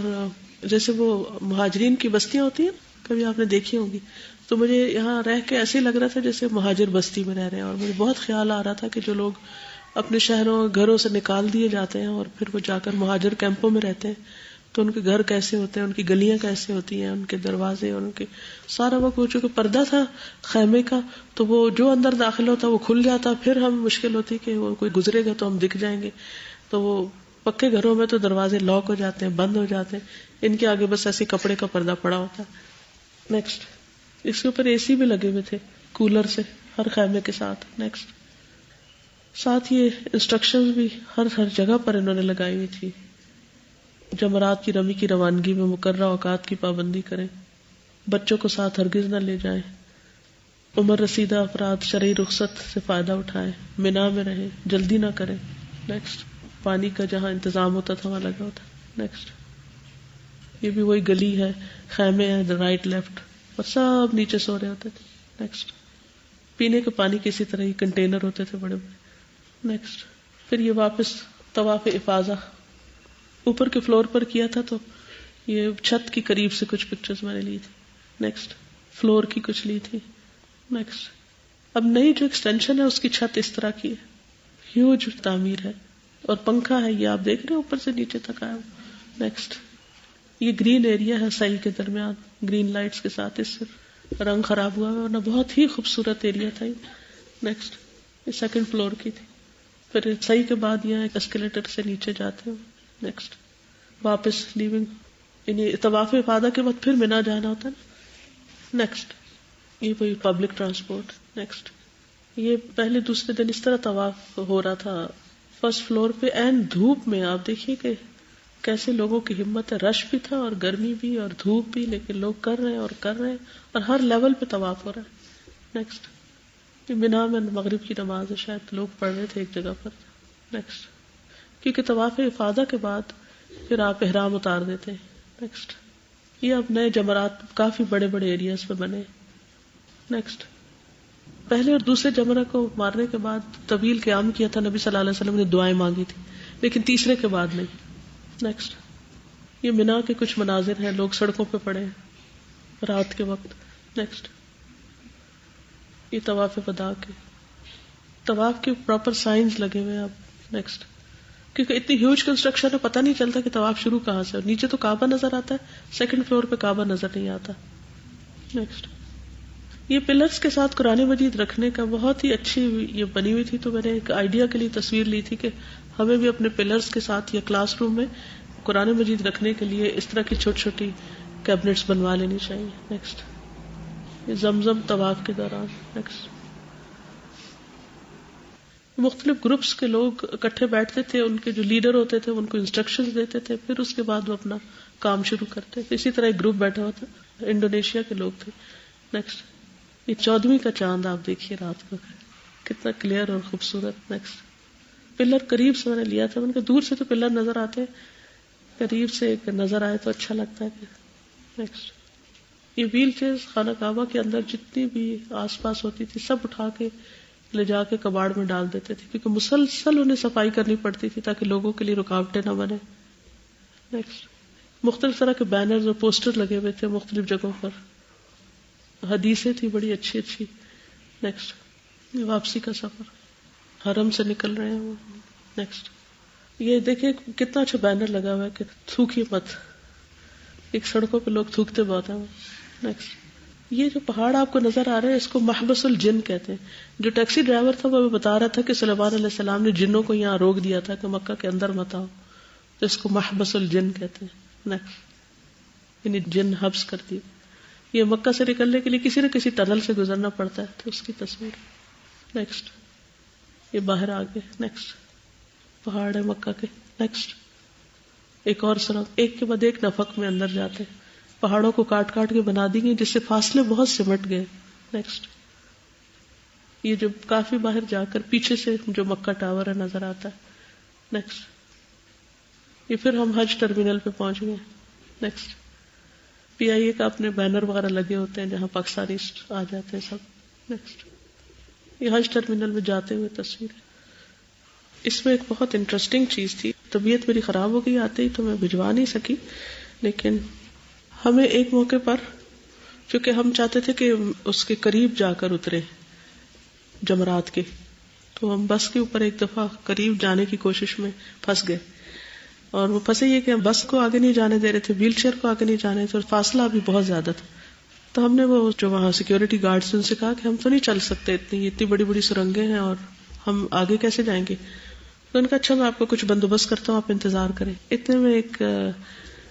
جیسے وہ مہاجرین کی بستیاں ہوتی ہیں کبھی آپ نے دیکھی ہوں گی, تو مجھے یہاں رہ کے ایسے ہی لگ رہا تھا جیسے مہاجر بستی میں رہ رہے ہیں. اور مجھے بہت خیال آ رہا تھا کہ جو لوگ اپنے شہروں گھروں سے نکال دیے جاتے ہیں اور پھر وہ جا کر مہاجر کیمپوں میں رہتے ہیں, تو ان کے گھر کیسے ہوتے ہیں, ان کی گلیاں کیسے ہوتی ہیں, ان کے دروازے اور ان کے سارا وہ چونکہ پردہ تھا خیمے کا, تو وہ جو اندر داخل ہوتا وہ کھل جاتا, پھر ہم مشکل ہوتی کہ وہ کوئی گزرے گا تو ہم دکھ جائیں گے. تو وہ پکے گھروں میں تو دروازے لاک ہو جاتے ہیں, بند ہو جاتے ہیں, ان کے آگے بس ایسے کپڑے کا پردہ پڑا ہوتا ہے. نیکسٹ. اس کے اوپر اے سی بھی لگے ہوئے تھے کولر سے ہر خیمے کے ساتھ. نیکسٹ. ساتھ یہ انسٹرکشن بھی ہر جگہ پر انہوں نے لگائی ہوئی تھی. جمرات کی رمی کی روانگی میں مقررہ اوقات کی پابندی کریں, بچوں کو ساتھ ہرگز نہ لے جائیں, عمر رسیدہ افراد شرعی رخصت سے فائدہ اٹھائیں, مینا میں رہیں, جلدی نہ کریں. نیکسٹ. پانی کا جہاں انتظام ہوتا تھا وہاں لگا ہوتا. نیکسٹ. یہ بھی وہی گلی ہے, خیمے ہیں رائٹ لیفٹ, اور سب نیچے سو رہے ہوتے تھے. نیکسٹ. پینے کے پانی کے اسی طرح ہی کنٹینر ہوتے تھے بڑے بڑے. نیکسٹ. پھر یہ واپس طواف افاضہ اوپر کے فلور پر کیا تھا, تو یہ چھت کی قریب سے کچھ پکچرز میں نے لی تھی. نیکسٹ. فلور کی کچھ لی تھی. نیکسٹ. اب نئی جو ایکسٹینشن ہے اس کی چھت اس طرح کی ہے, ہیوج تعمیر ہے, اور پنکھا ہے یہ آپ دیکھ رہے ہیں اوپر سے نیچے تک آیا. نیکسٹ. یہ گرین ایریا ہے صحیح کے درمیان گرین لائٹس کے ساتھ, اس سے رنگ خراب ہوا ہے ورنہ بہت ہی خوبصورت ایریا تھا یہ. نیکسٹ. یہ سیکنڈ فلور کی تھی. پھر صحیح کے بعد یہاں ایک اسکیلیٹر سے نیچے جاتے ہیں. نیکسٹ. واپس لیونگ, یعنی طواف افاضہ کے بعد پھر مینا جانا ہوتا ہے نا. نیکسٹ. یہ کوئی پبلک ٹرانسپورٹ. نیکسٹ. یہ پہلے دوسرے دن اس طرح طواف ہو رہا تھا فرسٹ فلور پہ, اینڈ دھوپ میں. آپ دیکھیے کہ کیسے لوگوں کی ہمت ہے, رش بھی تھا اور گرمی بھی اور دھوپ بھی, لیکن لوگ کر رہے ہیں اور ہر لیول پہ طواف ہو رہا ہے. نیکسٹ. مینا میں مغرب کی نماز ہے, شاید لوگ پڑھ رہے تھے ایک جگہ پر. نیکسٹ. کیونکہ طواف افاضہ کے بعد پھر آپ احرام اتار دیتے ہیں. نیکسٹ. یہ اب نئے جمرات کافی بڑے بڑے ایریاز پہ بنے. نیکسٹ. پہلے اور دوسرے جمرہ کو مارنے کے بعد طویل قیام کیا تھا نبی صلی اللہ علیہ وسلم نے, دعائیں مانگی تھی, لیکن تیسرے کے بعد نہیں. نیکسٹ. یہ مینا کے کچھ مناظر ہیں, لوگ سڑکوں پہ پڑے ہیں رات کے وقت. نیکسٹ. یہ طواف وداع کے طواف کے پراپر سائنز لگے ہوئے ہیں اب. نیکسٹ. کیونکہ اتنی ہیوج کنسٹرکشن ہے, پتہ نہیں چلتا کہ طواف شروع کہاں سے, اور نیچے تو کعبہ نظر آتا ہے, سیکنڈ فلور پہ کعبہ نظر نہیں آتا. نیکسٹ. یہ پلرز کے ساتھ قرآن مجید رکھنے کا بہت ہی اچھی یہ بنی ہوئی تھی, تو میں نے ایک آئیڈیا کے لیے تصویر لی تھی کہ ہمیں بھی اپنے پلرز کے ساتھ یا کلاس روم میں قرآن مجید رکھنے کے لیے اس طرح کی چھوٹی چھوٹی کیبنٹس بنوا لینی چاہیے. نیکسٹ. یہ زمزم طواف کے دوران. نیکسٹ. مختلف گروپس کے لوگ اکٹھے بیٹھتے تھے, ان کے جو لیڈر ہوتے تھے ان کو انسٹرکشنز دیتے تھے, پھر اس کے بعد وہ اپنا کام شروع کرتے تھے. اسی طرح ایک گروپ بیٹھا ہوا تھا, انڈونیشیا کے لوگ تھے. نیکسٹ. یہ 14ویں کا چاند آپ دیکھیے رات کو کتنا کلیئر اور خوبصورت. نیکسٹ. پلر قریب سے میں نے لیا تھا, ان کے دور سے تو پلر نظر آتے, قریب سے ایک نظر آئے تو اچھا لگتا ہے. نیکسٹ. یہ ویل چیئر خانہ کعبہ کے اندر جتنی بھی آس پاس ہوتی تھی سب اٹھا کے لے جا کے کباڑ میں ڈال دیتے تھے, کیونکہ مسلسل انہیں صفائی کرنی پڑتی تھی تاکہ لوگوں کے لیے رکاوٹیں نہ بنے. نیکسٹ. مختلف طرح کے بینرز اور پوسٹر لگے ہوئے تھے مختلف جگہوں پر, حدیثیں تھی بڑی اچھی اچھی. نیکسٹ. واپسی کا سفر, حرم سے نکل رہے ہیں وہ. نیکسٹ. یہ دیکھیں کتنا اچھا بینر لگا ہوا ہے کہ تھوکیے مت, ایک سڑکوں پہ لوگ تھوکتے بہت ہیں. نیکسٹ. یہ جو پہاڑ آپ کو نظر آ رہے ہیں اس کو محبس الجن کہتے ہیں. جو ٹیکسی ڈرائیور تھا وہ بتا رہا تھا کہ سلیمان علیہ السلام نے جنوں کو یہاں روک دیا تھا کہ مکہ کے اندر مت آؤ, تو اس کو محبس الجن کہتے ہیں. نیکسٹ. یعنی جن حبس کر دی. یہ مکہ سے نکلنے کے لیے کسی نہ کسی ٹنل سے گزرنا پڑتا ہے, تو اس کی تصویر. نیکسٹ. یہ باہر آ گئے. نیکسٹ. پہاڑ ہے مکہ کے. نیکسٹ. ایک اور سڑک, ایک کے بعد ایک نفق میں اندر جاتے, پہاڑوں کو کاٹ کاٹ کے بنا دی گئی جس سے فاصلے بہت سمٹ گئے. نیکسٹ. یہ جو کافی باہر جا کر پیچھے سے جو مکہ ٹاور ہے نظر آتا ہے. نیکسٹ. یہ پھر ہم حج ٹرمینل پہ پہنچ گئے. نیکسٹ. PIA کا اپنے بینر وغیرہ لگے ہوتے ہیں جہاں پاکستانی آ جاتے ہیں سب. نیکسٹ. یہ حج ٹرمینل میں جاتے ہوئے تصویر. اس میں ایک بہت انٹرسٹنگ چیز تھی. طبیعت میری خراب ہو گئی آتے ہی تو میں بھجوا نہیں سکی، لیکن ہمیں ایک موقع پر، چونکہ ہم چاہتے تھے کہ اس کے قریب جا کر اترے جمرات کے، تو ہم بس کے اوپر ایک دفعہ قریب جانے کی کوشش میں پھنس گئے. اور وہ پھنسے یہ کہ ہم بس کو آگے نہیں جانے دے رہے تھے، ویل چیئر کو آگے نہیں جانے تھے، اور فاصلہ بھی بہت زیادہ تھا. تو ہم نے وہ جو وہاں سیکیورٹی گارڈز ان سے کہا کہ ہم تو نہیں چل سکتے، اتنی بڑی بڑی سرنگیں ہیں اور ہم آگے کیسے جائیں گے. تو ان کا اچھا میں آپ کو کچھ بندوبست کرتا ہوں، آپ انتظار کریں. اتنے میں ایک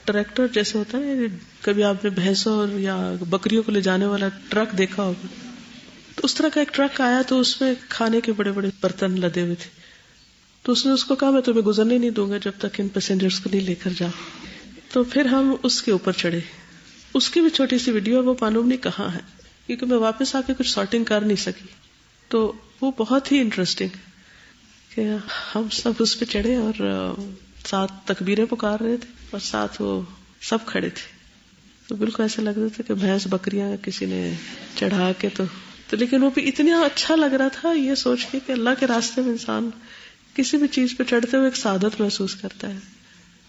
ٹریکٹر جیسے ہوتا ہے، کبھی آپ نے بھینسوں یا بکریوں کو لے جانے والا ٹرک دیکھا ہوگا، تو اس طرح کا ایک ٹرک آیا. تو اس میں کھانے کے بڑے بڑے برتن لدے ہوئے تھے. تو اس نے اس کو کہا میں تمہیں گزرنے نہیں دوں گا جب تک ان پیسنجرز کو نہیں لے کر جاؤ. تو پھر ہم اس کے اوپر چڑھے. اس کی بھی چھوٹی سی ویڈیو، وہ معلوم نہیں کہاں ہے، کیونکہ میں واپس آ کے کچھ سارٹنگ کر نہیں سکی. تو وہ بہت ہی انٹرسٹنگ کہ ہم سب اس پہ چڑھے اور ساتھ تکبیریں پکار رہے تھے اور ساتھ وہ سب کھڑے تھے. تو بالکل ایسا لگ رہا تھا کہ بھینس بکریاں کسی نے چڑھا کے تو لیکن وہ بھی اتنا اچھا لگ رہا تھا یہ سوچ کے کہ اللہ کے راستے میں انسان کسی بھی چیز پہ چڑھتے ہوئے ایک سعادت محسوس کرتا ہے.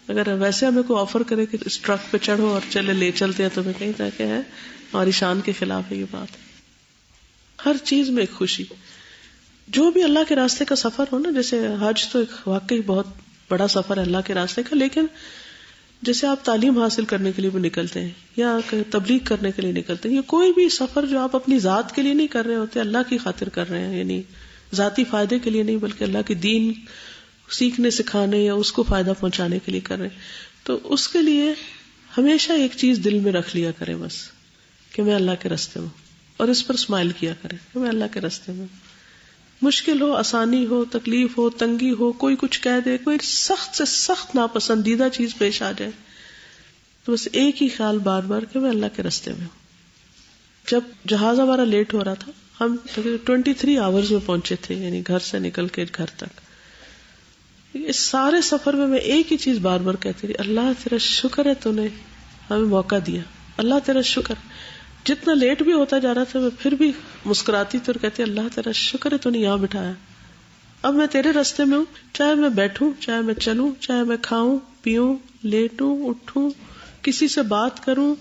اگر ویسے ہمیں کوئی آفر کرے کہ اس ٹرک پہ چڑھو اور چلے لے چلتے ہیں تو میں کہیں تک ہے ہماری شان کے خلاف ہے یہ بات. ہر چیز میں ایک خوشی. جو بھی اللہ کے راستے کا سفر ہو نا، جیسے حج تو ایک واقعی بہت بڑا سفر ہے اللہ کے راستے کا، لیکن جیسے آپ تعلیم حاصل کرنے کے لیے بھی نکلتے ہیں یا تبلیغ کرنے کے لیے نکلتے ہیں، یا کوئی بھی سفر جو آپ اپنی ذات کے لیے نہیں کر رہے ہوتے، اللہ کی خاطر کر رہے ہیں، یعنی ذاتی فائدے کے لیے نہیں بلکہ اللہ کی دین سیکھنے سکھانے یا اس کو فائدہ پہنچانے کے لیے کر رہے ہیں، تو اس کے لیے ہمیشہ ایک چیز دل میں رکھ لیا کریں بس کہ میں اللہ کے راستے میں، اور اس پر اسمائل کیا کریں کہ میں اللہ کے راستے میں. مشکل ہو، آسانی ہو، تکلیف ہو، تنگی ہو، کوئی کچھ کہہ دے، کوئی سخت سے سخت ناپسندیدہ چیز پیش آ جائے، تو بس ایک ہی خیال بار بار کہ میں اللہ کے راستے میں ہوں. جب جہاز ہمارا لیٹ ہو رہا تھا، ہم 23 آورز میں پہنچے تھے، یعنی گھر سے نکل کے گھر تک. اس سارے سفر میں ایک ہی چیز بار بار کہتی رہی، اللہ تیرا شکر ہے تو نے ہمیں موقع دیا، اللہ تیرا شکر. جتنا لیٹ بھی ہوتا جا رہا تھا میں پھر بھی مسکراتی تو کہتی اللہ تیرا شکر ہے تو نے یہاں بٹھایا. اب میں تیرے راستے میں ہوں، چاہے میں بیٹھوں، چاہے میں چلوں، چاہے میں کھاؤں پیوں، لیٹوں اٹھوں، کسی سے بات کروں،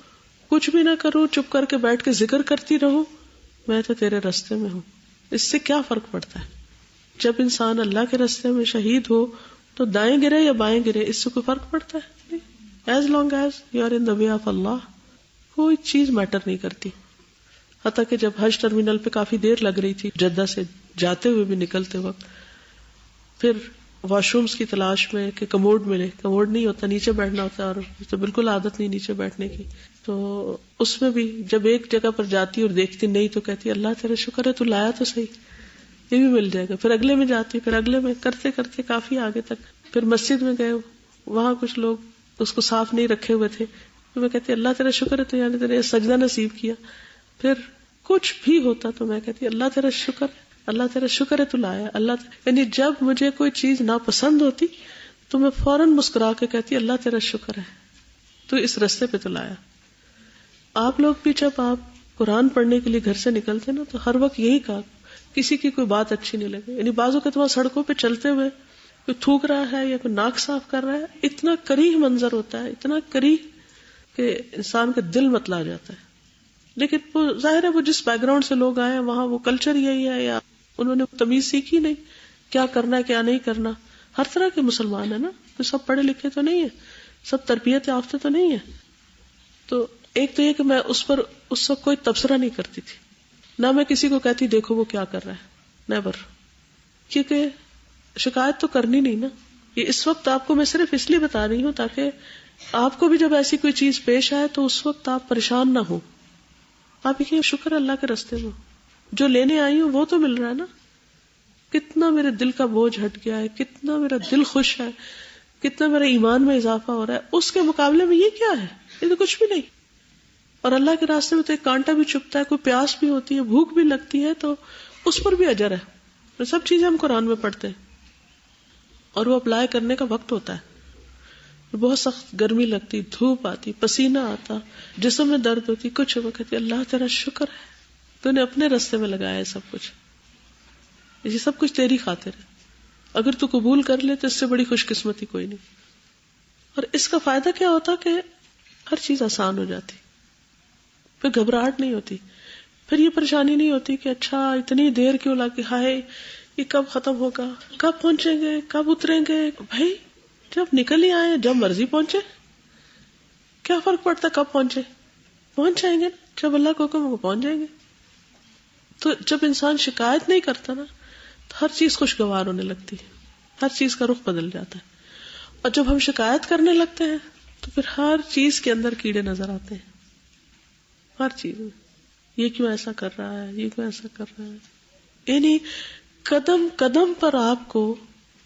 کچھ بھی نہ کروں، چپ کر کے بیٹھ کے ذکر کرتی رہوں، میں تو تیرے راستے میں ہوں. اس سے کیا فرق پڑتا ہے؟ جب انسان اللہ کے راستے میں شہید ہو تو دائیں گرے یا بائیں گرے اس سے کوئی فرق پڑتا ہے؟ As long as you are in the way of اللہ، کوئی چیز میٹر نہیں کرتی. حتیٰ کہ جب حج ٹرمینل پہ کافی دیر لگ رہی تھی جدہ سے جاتے ہوئے بھی نکلتے وقت، پھر واش رومز کی تلاش میں کہ کموڈ ملے، کموڈ نہیں ہوتا، نیچے بیٹھنا ہوتا ہے، اور تو بالکل عادت نہیں نیچے بیٹھنے کی. تو اس میں بھی جب ایک جگہ پر جاتی اور دیکھتی نہیں تو کہتی اللہ تیرا شکر ہے تو لایا تو صحیح، یہ بھی مل جائے گا. پھر اگلے میں جاتی، پھر اگلے میں، کرتے کرتے کافی آگے تک. پھر مسجد میں گئے، وہاں کچھ لوگ اس کو صاف نہیں رکھے ہوئے تھے، تو میں کہتی اللہ تیرا شکر ہے تو یعنی تیرے سجدہ نصیب کیا. پھر کچھ بھی ہوتا تو میں کہتی اللہ تیرا شکر ہے، اللہ تیرا شکر ہے تو لایا. یعنی جب مجھے کوئی چیز ناپسند ہوتی تو میں فوراً مسکرا کے کہتی اللہ تیرا شکر ہے تو اس راستے پہ تو لایا. آپ لوگ بھی جب آپ قرآن پڑھنے کے لیے گھر سے نکلتے نا تو ہر وقت یہی کہا، کسی کی کوئی بات اچھی نہیں لگے. یعنی بعضوں کے وہاں سڑکوں پہ چلتے ہوئے کوئی تھوک رہا ہے یا کوئی ناک صاف کر رہا ہے، اتنا کریہ منظر ہوتا ہے، اتنا کریہ کہ انسان کا دل متلا جاتا ہے. لیکن وہ ظاہر ہے وہ جس بیک گراؤنڈ سے لوگ آئے ہیں وہاں وہ کلچر یہی ہے، یا انہوں نے تمیز سیکھی نہیں کیا کرنا ہے کیا نہیں کرنا. ہر طرح کے مسلمان ہیں نا، تو سب پڑھے لکھے تو نہیں ہے، سب تربیت یافتہ تو نہیں ہے. تو ایک تو یہ کہ میں اس پر اس وقت کوئی تبصرہ نہیں کرتی تھی، نہ میں کسی کو کہتی دیکھو وہ کیا کر رہا ہے، نیور. کیونکہ شکایت تو کرنی نہیں نا. یہ اس وقت آپ کو میں صرف اس لیے بتا رہی ہوں تاکہ آپ کو بھی جب ایسی کوئی چیز پیش آئے تو اس وقت آپ پریشان نہ ہو. آپ یہ شکر اللہ کے راستے میں جو لینے آئی ہوں وہ تو مل رہا ہے نا. کتنا میرے دل کا بوجھ ہٹ گیا ہے، کتنا میرا دل خوش ہے، کتنا میرا ایمان میں اضافہ ہو رہا ہے. اس کے مقابلے میں یہ کیا ہے؟ یہ تو کچھ بھی نہیں. اور اللہ کے راستے میں تو ایک کانٹا بھی چبھتا ہے، کوئی پیاس بھی ہوتی ہے، بھوک بھی لگتی ہے، تو اس پر بھی اجر ہے. تو سب چیزیں ہم قرآن میں پڑھتے ہیں اور وہ اپلائی کرنے کا وقت ہوتا ہے. بہت سخت گرمی لگتی، دھوپ آتی، پسینہ آتا، جسم میں درد ہوتی، کچھ وقت اللہ تیرا شکر ہے تو نے اپنے راستے میں لگایا ہے سب کچھ، یہ سب کچھ تیری خاطر ہے. اگر تو قبول کر لے تو اس سے بڑی خوش قسمتی کوئی نہیں. اور اس کا فائدہ کیا ہوتا کہ ہر چیز آسان ہو جاتی, پھر گھبراہٹ نہیں ہوتی, پھر یہ پریشانی نہیں ہوتی کہ اچھا اتنی دیر کیوں لگی, ہائے یہ کب ختم ہوگا, کب پہنچیں گے, کب اتریں گے. بھائی جب نکل ہی آئے, جب مرضی پہنچے, کیا فرق پڑتا کب پہنچ جائیں گے, جب اللہ کو حکم وہ پہنچ جائیں گے. تو جب انسان شکایت نہیں کرتا نا تو ہر چیز خوشگوار ہونے لگتی ہے, ہر چیز کا رخ بدل جاتا ہے. اور جب ہم شکایت کرنے لگتے ہیں تو پھر ہر چیز کے اندر کیڑے نظر آتے ہیں, ہر چیز میں. یہ کیوں ایسا کر رہا ہے, یہ کیوں ایسا کر رہا ہے. یعنی قدم قدم پر آپ کو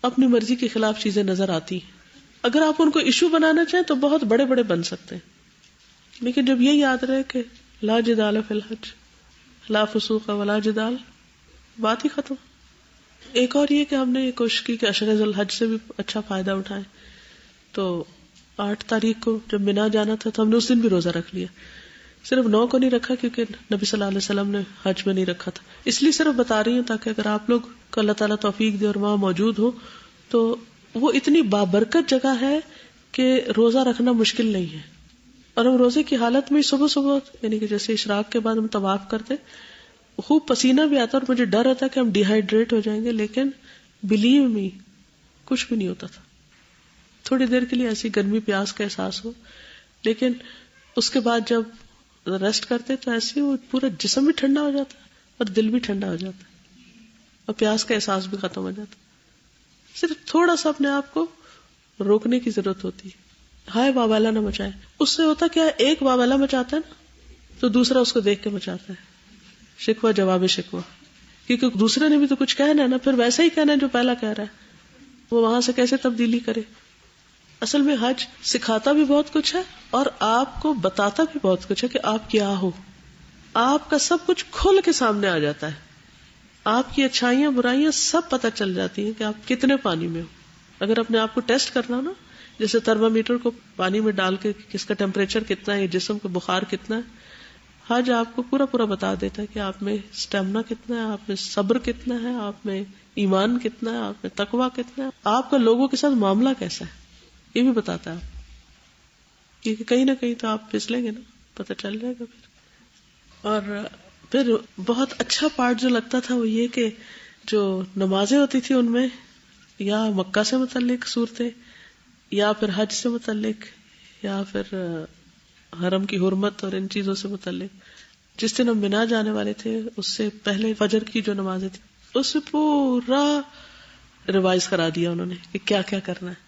اپنی مرضی کے خلاف چیزیں نظر آتی ہیں. اگر آپ ان کو ایشو بنانا چاہیں تو بہت بڑے بڑے بن سکتے ہیں, لیکن جب یہ یاد رہے کہ لا جدال فی الحج لا فسوق ولا جدال, بات ہی ختم. ایک اور یہ کہ ہم نے یہ کوشش کی کہ عشر ذی الحج سے بھی اچھا فائدہ اٹھائیں. تو 8 تاریخ کو جب مینا جانا تھا تو ہم نے اس دن بھی روزہ رکھ لیا. صرف 9 کو نہیں رکھا کیونکہ نبی صلی اللہ علیہ وسلم نے حج میں نہیں رکھا تھا, اس لیے صرف بتا رہی ہوں تاکہ اگر آپ لوگ کو اللہ تعالیٰ توفیق دے اور وہاں موجود ہو تو وہ اتنی بابرکت جگہ ہے کہ روزہ رکھنا مشکل نہیں ہے. اور ہم روزے کی حالت میں صبح صبح یعنی کہ جیسے اشراق کے بعد ہم طواف کرتے, خوب پسینہ بھی آتا اور مجھے ڈر ہوتا کہ ہم ڈی ہائیڈریٹ ہو جائیں گے, لیکن بلیو می کچھ بھی نہیں ہوتا تھا. تھوڑی دیر کے لیے ایسی گرمی پیاس کا احساس ہو, لیکن اس کے بعد جب ریسٹ کرتے تو ایسے وہ پورا جسم بھی ٹھنڈا ہو جاتا اور دل بھی ٹھنڈا ہو جاتا اور پیاس کا احساس بھی ختم ہو جاتا. صرف تھوڑا سا اپنے آپ کو روکنے کی ضرورت ہوتی ہے. ہائے واویلا نہ مچائے. اس سے ہوتا کیا, ایک واویلا مچاتا ہے نا تو دوسرا اس کو دیکھ کے مچاتا ہے. شکوہ جواب شکوہ, کیونکہ دوسرے نے بھی تو کچھ کہنا ہے نا, پھر ویسا ہی کہنا ہے جو پہلا کہہ رہا ہے, وہ وہاں سے کیسے تبدیلی کرے. اصل میں حج سکھاتا بھی بہت کچھ ہے اور آپ کو بتاتا بھی بہت کچھ ہے کہ آپ کیا ہو. آپ کا سب کچھ کھل کے سامنے آ جاتا ہے, آپ کی اچھائیاں برائیاں سب پتہ چل جاتی ہیں کہ آپ کتنے پانی میں ہو. اگر اپنے آپ کو ٹیسٹ کرنا نا, جیسے تھرمامیٹر کو پانی میں ڈال کے کس کا ٹیمپریچر کتنا ہے, جسم کا بخار کتنا ہے, حج آپ کو پورا پورا بتا دیتا ہے کہ آپ میں اسٹیمنا کتنا ہے, آپ میں صبر کتنا ہے, آپ میں ایمان کتنا ہے, آپ میں تقویٰ کتنا ہے, آپ کا لوگوں کے ساتھ معاملہ کیسا ہے, یہ بھی بتاتا ہے. کیونکہ کہیں نہ کہیں تو آپ پھسلیں گے نا, پتہ چل جائے گا. اور پھر بہت اچھا پارٹ جو لگتا تھا وہ یہ کہ جو نمازیں ہوتی تھی ان میں یا مکہ سے متعلق صورتیں یا پھر حج سے متعلق یا پھر حرم کی حرمت اور ان چیزوں سے متعلق. جس دن ہم مینا جانے والے تھے اس سے پہلے فجر کی جو نمازیں تھیں اس سے پورا ریوائز کرا دیا انہوں نے کہ کیا کیا کرنا ہے.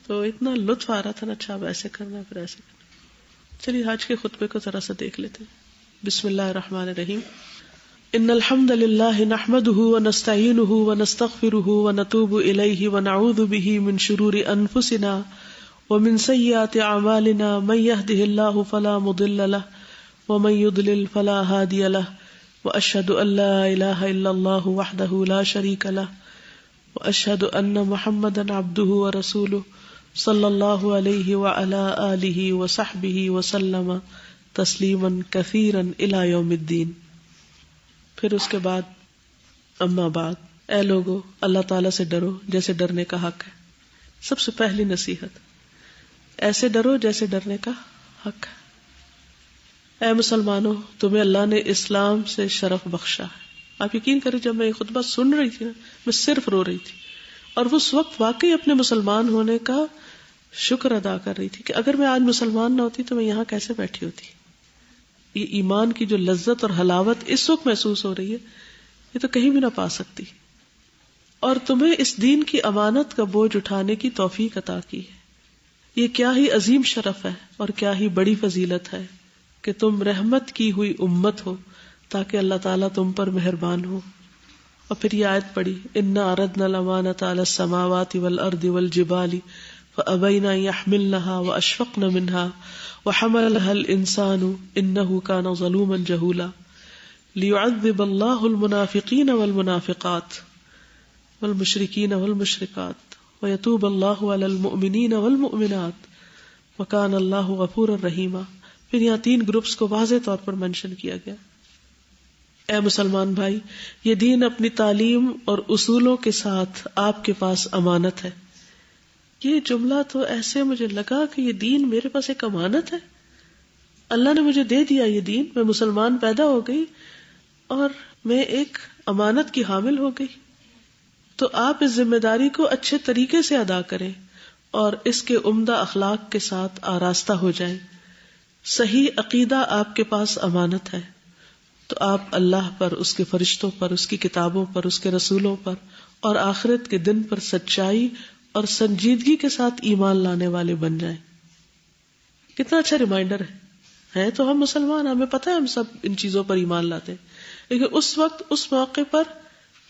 تو اتنا لطف آ رہا تھا نا, اچھا اب ایسے کرنا ہے پھر ایسے کرنا. چلیے حج کے خطبے کو ذرا سا دیکھ لیتے ہیں. بسم اللہ الرحمن الرحیم. ان الحمد للہ نحمده ونستعینه ونستغفره ونتوب الیہ ونعوذ به من شرور انفسنا ومن سیئات اعمالنا من يهده الله فلا مضل له ومن يضلل فلا هادي له واشهد ان لا اله الا الله وحده لا شريك له واشهد ان محمدا عبده ورسوله صلی اللہ علیہ وعلى آلہ وصحبہ وسلم تسلیما کثیرا الی یوم الدین. پھر اس کے بعد اما بعد, اے لوگو اللہ تعالیٰ سے ڈرو جیسے ڈرنے کا حق ہے. سب سے پہلی نصیحت, ایسے ڈرو جیسے ڈرنے کا حق ہے. اے مسلمانوں, تمہیں اللہ نے اسلام سے شرف بخشا ہے. آپ یقین کریں جب میں یہ خطبہ سن رہی تھی نا میں صرف رو رہی تھی, اور اس وقت واقعی اپنے مسلمان ہونے کا شکر ادا کر رہی تھی کہ اگر میں آج مسلمان نہ ہوتی تو میں یہاں کیسے بیٹھی ہوتی. یہ ایمان کی جو لذت اور حلاوت اس وقت محسوس ہو رہی ہے یہ تو کہیں بھی نہ پا سکتی. اور تمہیں اس دین کی امانت کا بوجھ اٹھانے کی توفیق عطا کی ہے. یہ کیا ہی عظیم شرف ہے اور کیا ہی بڑی فضیلت ہے کہ تم رحمت کی ہوئی امت ہو تاکہ اللہ تعالیٰ تم پر مہربان ہو. اور پھر یہ آیت پڑھی, انا عرضنا الامانۃ علی السماوات والارض والجبال فابین ان یحملنها واشفقن منها وحملها الانسان انه كان ظلوما جهولا ليعذب الله المنافقين والمنافقات والمشركين والمشركات ويتوب الله على المؤمنين والمؤمنات وكان الله غفورا رحيما. پھر یہاں 3 گروپس کو واضح طور پر منشن کیا گیا. اے مسلمان بھائی، یہ دین اپنی تعلیم اور اصولوں کے ساتھ آپ کے پاس امانت ہے. یہ جملہ تو ایسے مجھے لگا کہ یہ دین میرے پاس ایک امانت ہے. اللہ نے مجھے دے دیا یہ دین، میں مسلمان پیدا ہو گئی اور میں ایک امانت کی حامل ہو گئی. تو آپ اس ذمہ داری کو اچھے طریقے سے ادا کریں اور اس کے عمدہ اخلاق کے ساتھ آراستہ ہو جائیں. صحیح عقیدہ آپ کے پاس امانت ہے، تو آپ اللہ پر، اس کے فرشتوں پر، اس کی کتابوں پر، اس کے رسولوں پر اور آخرت کے دن پر سچائی اور سنجیدگی کے ساتھ ایمان لانے والے بن جائیں. کتنا اچھا ریمائنڈر ہے تو ہم مسلمان، ہمیں پتہ ہے ہم سب ان چیزوں پر ایمان لاتے ہیں، لیکن اس وقت اس موقع پر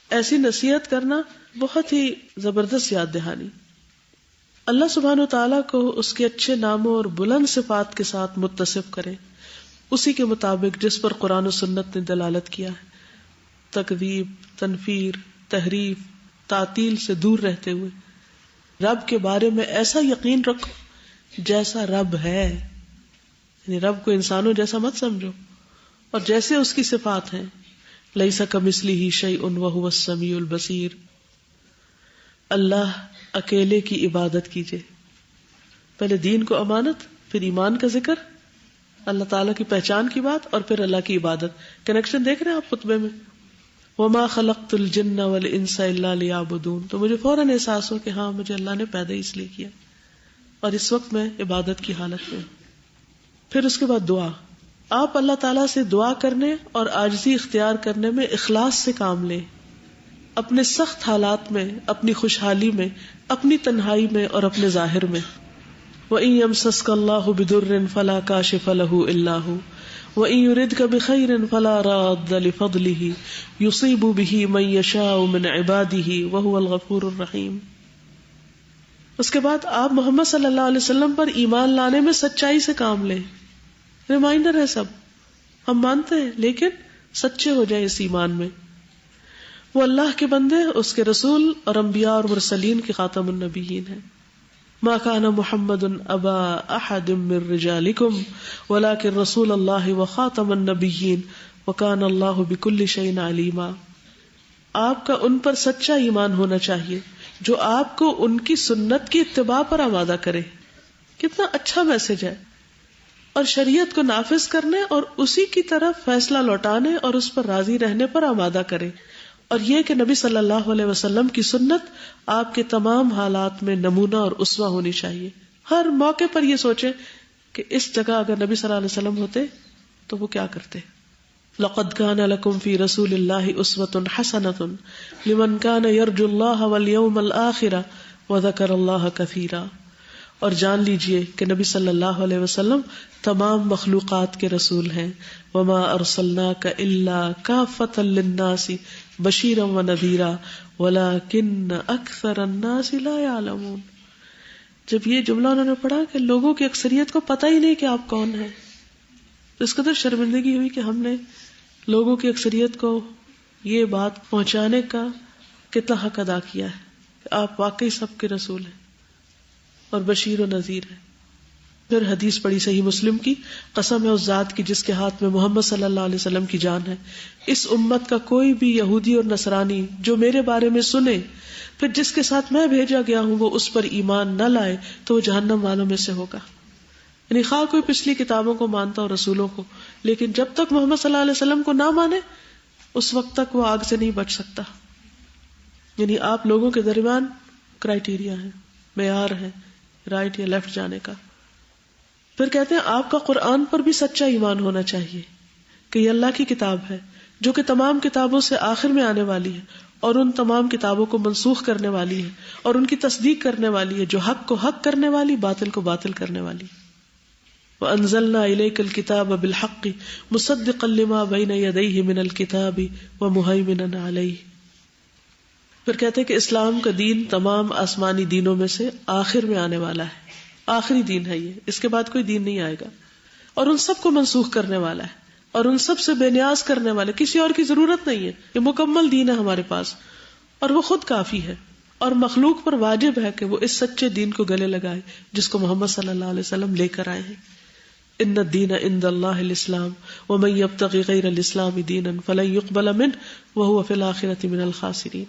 ایسی نصیحت کرنا بہت ہی زبردست یاد دہانی. اللہ سبحانہ و تعالیٰ کو اس کے اچھے ناموں اور بلند صفات کے ساتھ متصف کریں، اسی کے مطابق جس پر قرآن و سنت نے دلالت کیا ہے. تکذیب، تنفیر، تحریف، تعطیل سے دور رہتے ہوئے رب کے بارے میں ایسا یقین رکھو جیسا رب ہے، یعنی رب کو انسانوں جیسا مت سمجھو، اور جیسے اس کی صفات ہیں. لیس کمثلہ شیء وہو السمیع البصیر. اللہ اکیلے کی عبادت کیجیے. پہلے دین کو امانت، پھر ایمان کا ذکر، اللہ تعالیٰ کی پہچان کی بات، اور پھر اللہ کی عبادت. کنیکشن دیکھ رہے ہیں آپ خطبے میں، وما خلقت الجن والانس الا لیعبدون. تو مجھے فوراً احساس ہو کہ ہاں مجھے اللہ نے پیدا اس لیے کیا، اور اس وقت میں عبادت کی حالت میں. پھر اس کے بعد دعا. آپ اللہ تعالیٰ سے دعا کرنے اور عاجزی اختیار کرنے میں اخلاص سے کام لیں، اپنے سخت حالات میں، اپنی خوشحالی میں، اپنی تنہائی میں اور اپنے ظاہر میں. وَإِن يَمْسَسْكَ اللَّهُ بِضُرٍّ فَلَا كَاشِفَ لَهُ إِلَّا هُوَ وَإِن يُرِدْكَ بِخَيْرٍ فَلَا رَادَّ لِفَضْلِهِ يُصِيبُ بِهِ مَن يَشَاءُ مِنْ عِبَادِهِ وَهُوَ الْغَفُورُ الرَّحِيمُ. اس کے بعد آپ محمد صلی اللہ علیہ وسلم پر ایمان لانے میں سچائی سے کام لیں. ریمائنڈر ہے سب، ہم مانتے ہیں لیکن سچے ہو جائیں اس ایمان میں. وہ اللہ کے بندے، اس کے رسول اور انبیاء اور مرسلین کے خاتم النبیین ہیں. ما كان محمد ابا احد من رجالكم ولكن رسول الله وخاتم النبيين وكان الله بكل شيء عليما. آپ کا ان پر سچا ایمان ہونا چاہیے جو آپ کو ان کی سنت کی اتباع پر آمادہ کرے. کتنا اچھا میسج ہے. اور شریعت کو نافذ کرنے اور اسی کی طرف فیصلہ لوٹانے اور اس پر راضی رہنے پر آمادہ کرے. اور یہ کہ نبی صلی اللہ علیہ وسلم کی سنت آپ کے تمام حالات میں نمونہ اور اسوہ ہونی چاہیے. ہر موقع پر یہ سوچیں کہ اس جگہ اگر نبی صلی اللہ علیہ وسلم ہوتے تو وہ کیا کرتے. لَقَدْ كَانَ لَكُمْ فِي رَسُولِ اللَّهِ أُسْوَةٌ حَسَنَةٌ لِمَنْ كَانَ يَرْجُو اللَّهَ وَالْيَوْمَ الْآخِرَ وَذَكَرَ اللَّهَ كَثِيرًا. اور جان لیجئے کہ نبی صلی اللہ علیہ وسلم تمام مخلوقات کے رسول ہیں. وَمَا أَرْسَلْنَاكَ إِلَّا كَافَّةً لِلنَّاسِ بشیرا و نذیرا ولکن اکثر الناس لا یعلمون. جب یہ جملہ انہوں نے پڑھا کہ لوگوں کی اکثریت کو پتہ ہی نہیں کہ آپ کون ہیں، تو اس قدر شرمندگی ہوئی کہ ہم نے لوگوں کی اکثریت کو یہ بات پہنچانے کا کتنا حق ادا کیا ہے کہ آپ واقعی سب کے رسول ہیں اور بشیر و نذیر ہیں. پھر حدیث پڑھی صحیح مسلم کی، قسم ہے اس ذات کی جس کے ہاتھ میں محمد صلی اللہ علیہ وسلم کی جان ہے، اس امت کا کوئی بھی یہودی اور نصرانی جو میرے بارے میں سنے پھر جس کے ساتھ میں بھیجا گیا ہوں وہ اس پر ایمان نہ لائے تو وہ جہنم والوں میں سے ہوگا. یعنی خواہ کوئی پچھلی کتابوں کو مانتا اور رسولوں کو، لیکن جب تک محمد صلی اللہ علیہ وسلم کو نہ مانے اس وقت تک وہ آگ سے نہیں بچ سکتا. یعنی آپ لوگوں کے درمیان کرائیٹیریا ہے، معیار ہے رائٹ یا لیفٹ جانے کا. پھر کہتے ہیں آپ کا قرآن پر بھی سچا ایمان ہونا چاہیے کہ یہ اللہ کی کتاب ہے جو کہ تمام کتابوں سے آخر میں آنے والی ہے اور ان تمام کتابوں کو منسوخ کرنے والی ہے اور ان کی تصدیق کرنے والی ہے، جو حق کو حق کرنے والی، باطل کو باطل کرنے والی. وَأَنزَلْنَا إِلَيْكَ الْكِتَابَ بِالْحَقِّ مُصَدِّقًا لِمَا بَيْنَ يَدَيْهِ مِنَ الْكِتَابِ وَمُهَيْمِنًا عَلَيْهِ. پھر کہتے ہیں کہ اسلام کا دین تمام آسمانی دینوں میں سے آخر میں آنے والا ہے، آخری دین ہے یہ، اس کے بعد کوئی دین نہیں آئے گا، اور ان سب کو منسوخ کرنے والا ہے اور ان سب سے بے نیاز کرنے والا ہے. کسی اور کی ضرورت نہیں ہے، یہ مکمل دین ہے ہمارے پاس اور وہ خود کافی ہے. اور مخلوق پر واجب ہے کہ وہ اس سچے دین کو گلے لگائے جس کو محمد صلی اللہ علیہ وسلم لے کر آئے ہیں. ان الدین عند اللہ الاسلام ومن یبتغی غیر الاسلام دینا فلن یقبل منہ وہو فی الآخرۃ من الخاسرین.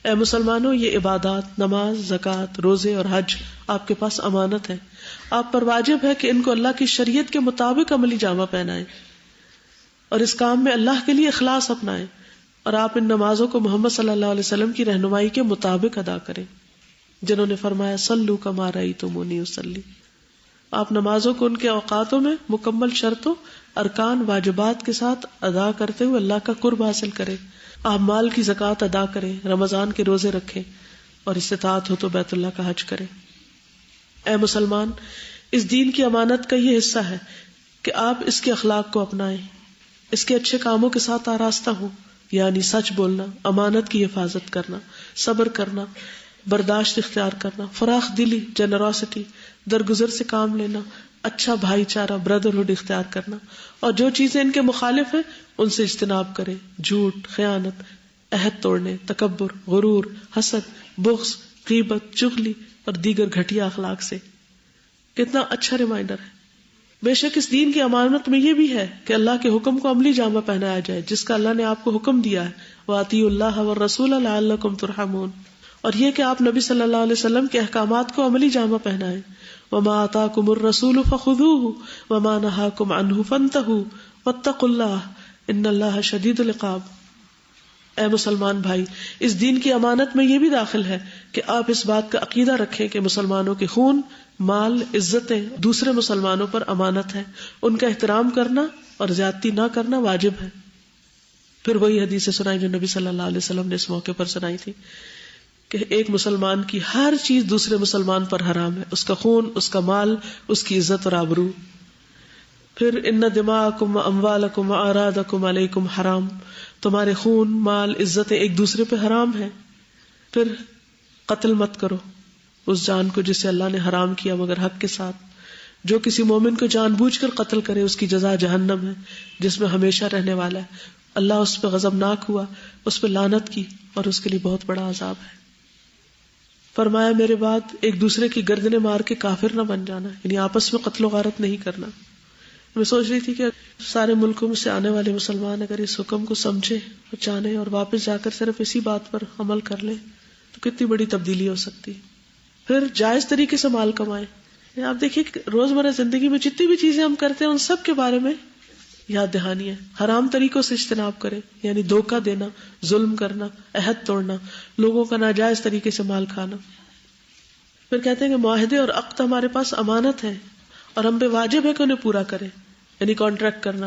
اے مسلمانوں، یہ عبادات، نماز، زکوٰۃ، روزے اور حج آپ کے پاس امانت ہے. آپ پر واجب ہے کہ ان کو اللہ کی شریعت کے مطابق عملی جامہ پہنائیں اور اس کام میں اللہ کے لیے اخلاص اپنائیں، اور آپ ان نمازوں کو محمد صلی اللہ علیہ وسلم کی رہنمائی کے مطابق ادا کریں، جنہوں نے فرمایا صلوا کما رأیتمونی اصلی. آپ نمازوں کو ان کے اوقاتوں میں مکمل شرطوں، ارکان، واجبات کے ساتھ ادا کرتے ہوئے اللہ کا قرب حاصل کریں. آپ مال کی زکوٰۃ ادا کریں، رمضان کے روزے رکھیں، اور استطاعت ہو تو بیت اللہ کا حج کریں. اے مسلمان، اس دین کی امانت کا یہ حصہ ہے کہ آپ اس کے اخلاق کو اپنائیں، اس کے اچھے کاموں کے ساتھ آراستہ ہوں، یعنی سچ بولنا، امانت کی حفاظت کرنا، صبر کرنا، برداشت اختیار کرنا، فراخ دلی، جنراسٹی، درگزر سے کام لینا، اچھا بھائی چارہ، بردرہڈ اختیار کرنا، اور جو چیزیں ان کے مخالف ہیں ان سے اجتناب کریں، جھوٹ، خیانت، عہد توڑنے، تکبر، غرور، حسد، بغض، غیبت، چغلی اور دیگر گھٹیا اخلاق سے. کتنا اچھا ریمائنڈر ہے. بے شک اس دین کی امانت میں یہ بھی ہے کہ اللہ کے حکم کو عملی جامہ پہنایا جائے جس کا اللہ نے آپ کو حکم دیا ہے، وَأَطِيعُوا اللَّهَ وَالرَّسُولَ لَعَلَّكُمْ تُرْحَمُونَ. اور یہ کہ آپ نبی صلی اللہ علیہ وسلم کے احکامات کو عملی جامہ پہنائیں. وَمَا آتَاكُمُ الرَّسُولُ فَخُذُوهُ وَمَا نَهَاكُمْ عَنْهُ فَانْتَهُوا وَاتَّقُوا اللَّهَ إِنَّ اللَّهَ شَدِيدُ الْعِقَابِ. اے مسلمان بھائی، اس دین کی امانت میں یہ بھی داخل ہے کہ آپ اس بات کا عقیدہ رکھیں کہ مسلمانوں کے خون، مال، عزتیں دوسرے مسلمانوں پر امانت ہے. ان کا احترام کرنا اور زیادتی نہ کرنا واجب ہے. پھر وہی حدیث سنائی جو نبی صلی اللہ علیہ وسلم نے اس موقع پر سنائی تھی کہ ایک مسلمان کی ہر چیز دوسرے مسلمان پر حرام ہے، اس کا خون، اس کا مال، اس کی عزت اور آبرو. پھر ان دماءکم واموالکم واعراضکم علیکم حرام، تمہارے خون، مال، عزتیں ایک دوسرے پہ حرام ہیں. پھر قتل مت کرو اس جان کو جسے اللہ نے حرام کیا مگر حق کے ساتھ. جو کسی مومن کو جان بوجھ کر قتل کرے اس کی جزا جہنم ہے جس میں ہمیشہ رہنے والا ہے. اللہ اس پہ غضبناک ہوا، اس پہ لعنت کی، اور اس کے لیے بہت بڑا عذاب ہے. فرمایا میرے بعد ایک دوسرے کی گردنیں مار کے کافر نہ بن جانا، یعنی آپس میں قتل و غارت نہیں کرنا. میں سوچ رہی تھی کہ سارے ملکوں میں سے آنے والے مسلمان اگر اس حکم کو سمجھے اور جانے اور واپس جا کر صرف اسی بات پر عمل کر لیں تو کتنی بڑی تبدیلی ہو سکتی. پھر جائز طریقے سے مال کمائیں. آپ دیکھیے کہ روزمرہ زندگی میں جتنی بھی چیزیں ہم کرتے ہیں ان سب کے بارے میں یاد دہانی ہے. حرام طریقوں سے اجتناب کریں، یعنی دھوکہ دینا، ظلم کرنا، عہد توڑنا، لوگوں کا ناجائز طریقے سے مال کھانا. پھر کہتے ہیں کہ معاہدے اور عقد ہمارے پاس امانت ہے اور ہم پہ واجب ہے کہ انہیں پورا کریں. یعنی کانٹریکٹ کرنا،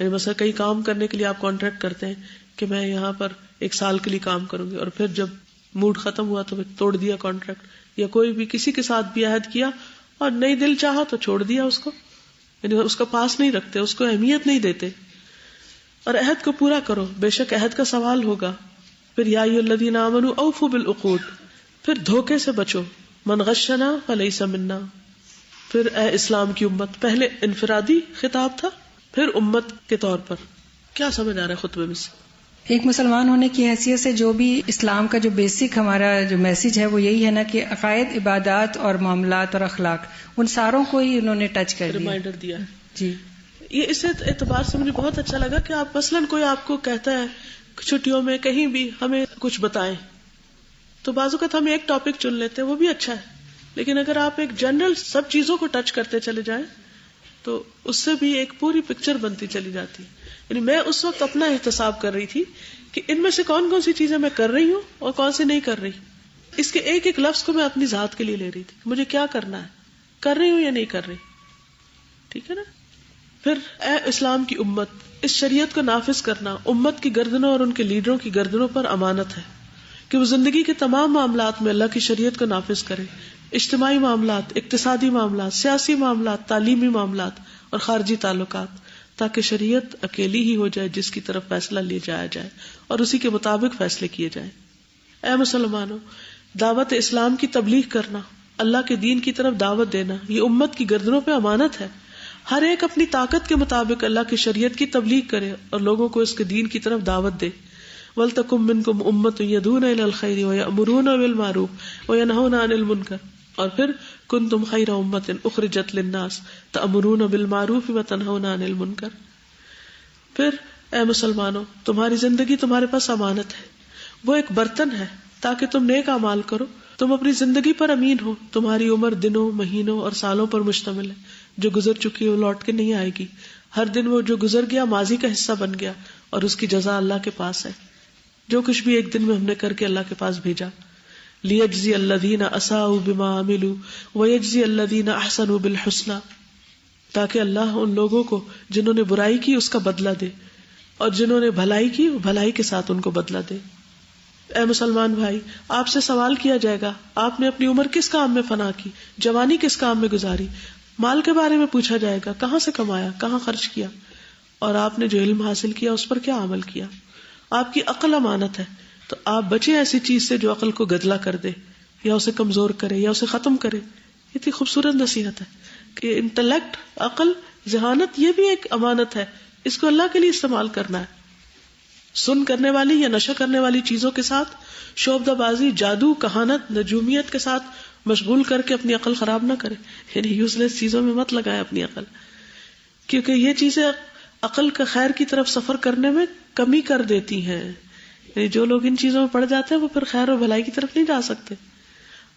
یعنی مثلا کئی کام کرنے کے لیے آپ کانٹریکٹ کرتے ہیں کہ میں یہاں پر 1 سال کے لیے کام کروں گی، اور پھر جب موڈ ختم ہوا تو پھر توڑ دیا کانٹریکٹ. یا کوئی بھی کسی کے ساتھ بھی عہد کیا اور نہیں دل چاہا تو چھوڑ دیا اس کو، یعنی اس کا پاس نہیں رکھتے، اس کو اہمیت نہیں دیتے. اور عہد کو پورا کرو، بے شک عہد کا سوال ہوگا. پھر یا ایھا الذین آمنوا اوفوا بالعقود، پھر دھوکے سے بچو. من غشنا فلیس منا. پھر اے اسلام کی امت، پہلے انفرادی خطاب تھا، پھر امت کے طور پر. کیا سمجھ آ رہا ہے خطبے میں سے؟ ایک مسلمان ہونے کی حیثیت سے جو بھی اسلام کا جو بیسک ہمارا جو میسج ہے وہ یہی ہے نا کہ عقائد، عبادات اور معاملات اور اخلاق، ان ساروں کو ہی انہوں نے ٹچ کر دیا، ریمائنڈر دیا. جی یہ اس اعتبار سے مجھے بہت اچھا لگا کہ آپ مثلاً کوئی آپ کو کہتا ہے چھٹیوں میں کہیں بھی ہمیں کچھ بتائیں، تو بعض اوقات ہم ایک ٹاپک چن لیتے ہیں، وہ بھی اچھا ہے. لیکن اگر آپ ایک جنرل سب چیزوں کو ٹچ کرتے چلے جائیں تو اس سے بھی ایک پوری پکچر بنتی چلی جاتی. یعنی میں اس وقت اپنا احتساب کر رہی تھی کہ ان میں سے کون کون سی چیزیں میں کر رہی ہوں اور کون سی نہیں کر رہی. اس کے ایک ایک لفظ کو میں اپنی ذات کے لیے لے رہی تھی، مجھے کیا کرنا ہے، کر رہی ہوں یا نہیں کر رہی. ٹھیک ہے نا. پھر اے اسلام کی امت، اس شریعت کو نافذ کرنا امت کی گردنوں اور ان کے لیڈروں کی گردنوں پر امانت ہے کہ وہ زندگی کے تمام معاملات میں اللہ کی شریعت کو نافذ کرے. اجتماعی معاملات، اقتصادی معاملات، سیاسی معاملات، تعلیمی معاملات اور خارجی تعلقات، تاکہ شریعت اکیلی ہی ہو جائے جس کی طرف فیصلہ لے جایا جائے اور اسی کے مطابق فیصلے کیے جائیں. اے مسلمانوں، دعوت اسلام کی تبلیغ کرنا، اللہ کے دین کی طرف دعوت دینا، یہ امت کی گردنوں پہ امانت ہے. ہر ایک اپنی طاقت کے مطابق اللہ کی شریعت کی تبلیغ کرے اور لوگوں کو اس کے دین کی طرف دعوت دے. وَلْتَكُن مِّنكُمْ أُمَّةٌ يَدْعُونَ إِلَى الْخَيْرِ وَيَأْمُرُونَ بِالْمَعْرُوفِ وَيَنْهَوْنَ عَنِ الْمُنكَرِ. اور پھر کنتم خیر امۃ اخرجت للناس تأمرون بالمعروف وتنہون عن المنکر. پھر اے مسلمانوں، تمہاری زندگی تمہارے پاس امانت ہے، وہ ایک برتن ہے تاکہ تم نیک اعمال کرو. تم اپنی زندگی پر امین ہو. تمہاری عمر دنوں، مہینوں اور سالوں پر مشتمل ہے. جو گزر چکی ہے وہ لوٹ کے نہیں آئے گی. ہر دن وہ جو گزر گیا ماضی کا حصہ بن گیا اور اس کی جزا اللہ کے پاس ہے. جو کچھ بھی ایک دن میں ہم نے کر کے اللہ کے پاس بھیجا. لیجزی الذین اساءوا بما عملوا ویجزی الذین احسنوا بالحسنی، تاکہ اللہ ان لوگوں کو جنہوں نے برائی کی اس کا بدلہ دے اور جنہوں نے بھلائی کی بھلائی کے ساتھ ان کو بدلہ دے. اے مسلمان بھائی، آپ سے سوال کیا جائے گا آپ نے اپنی عمر کس کام میں فنا کی، جوانی کس کام میں گزاری. مال کے بارے میں پوچھا جائے گا کہاں سے کمایا، کہاں خرچ کیا، اور آپ نے جو علم حاصل کیا اس پر کیا عمل کیا. آپ کی عقل امانت ہے، تو آپ بچیں ایسی چیز سے جو عقل کو گدلا کر دے یا اسے کمزور کرے یا اسے ختم کرے. اتنی خوبصورت نصیحت ہے کہ انٹلیکٹ، عقل، ذہانت یہ بھی ایک امانت ہے، اس کو اللہ کے لیے استعمال کرنا ہے. سن کرنے والی یا نشہ کرنے والی چیزوں کے ساتھ، شعبدہ بازی، جادو، کہانت، نجومیت کے ساتھ مشغول کر کے اپنی عقل خراب نہ کرے. یعنی یوز لیس چیزوں میں مت لگائے اپنی عقل، کیونکہ یہ چیزیں عقل کا خیر کی طرف سفر کرنے میں کمی کر دیتی ہیں. یعنی جو لوگ ان چیزوں میں پڑ جاتے ہیں وہ پھر خیر اور بھلائی کی طرف نہیں جا سکتے.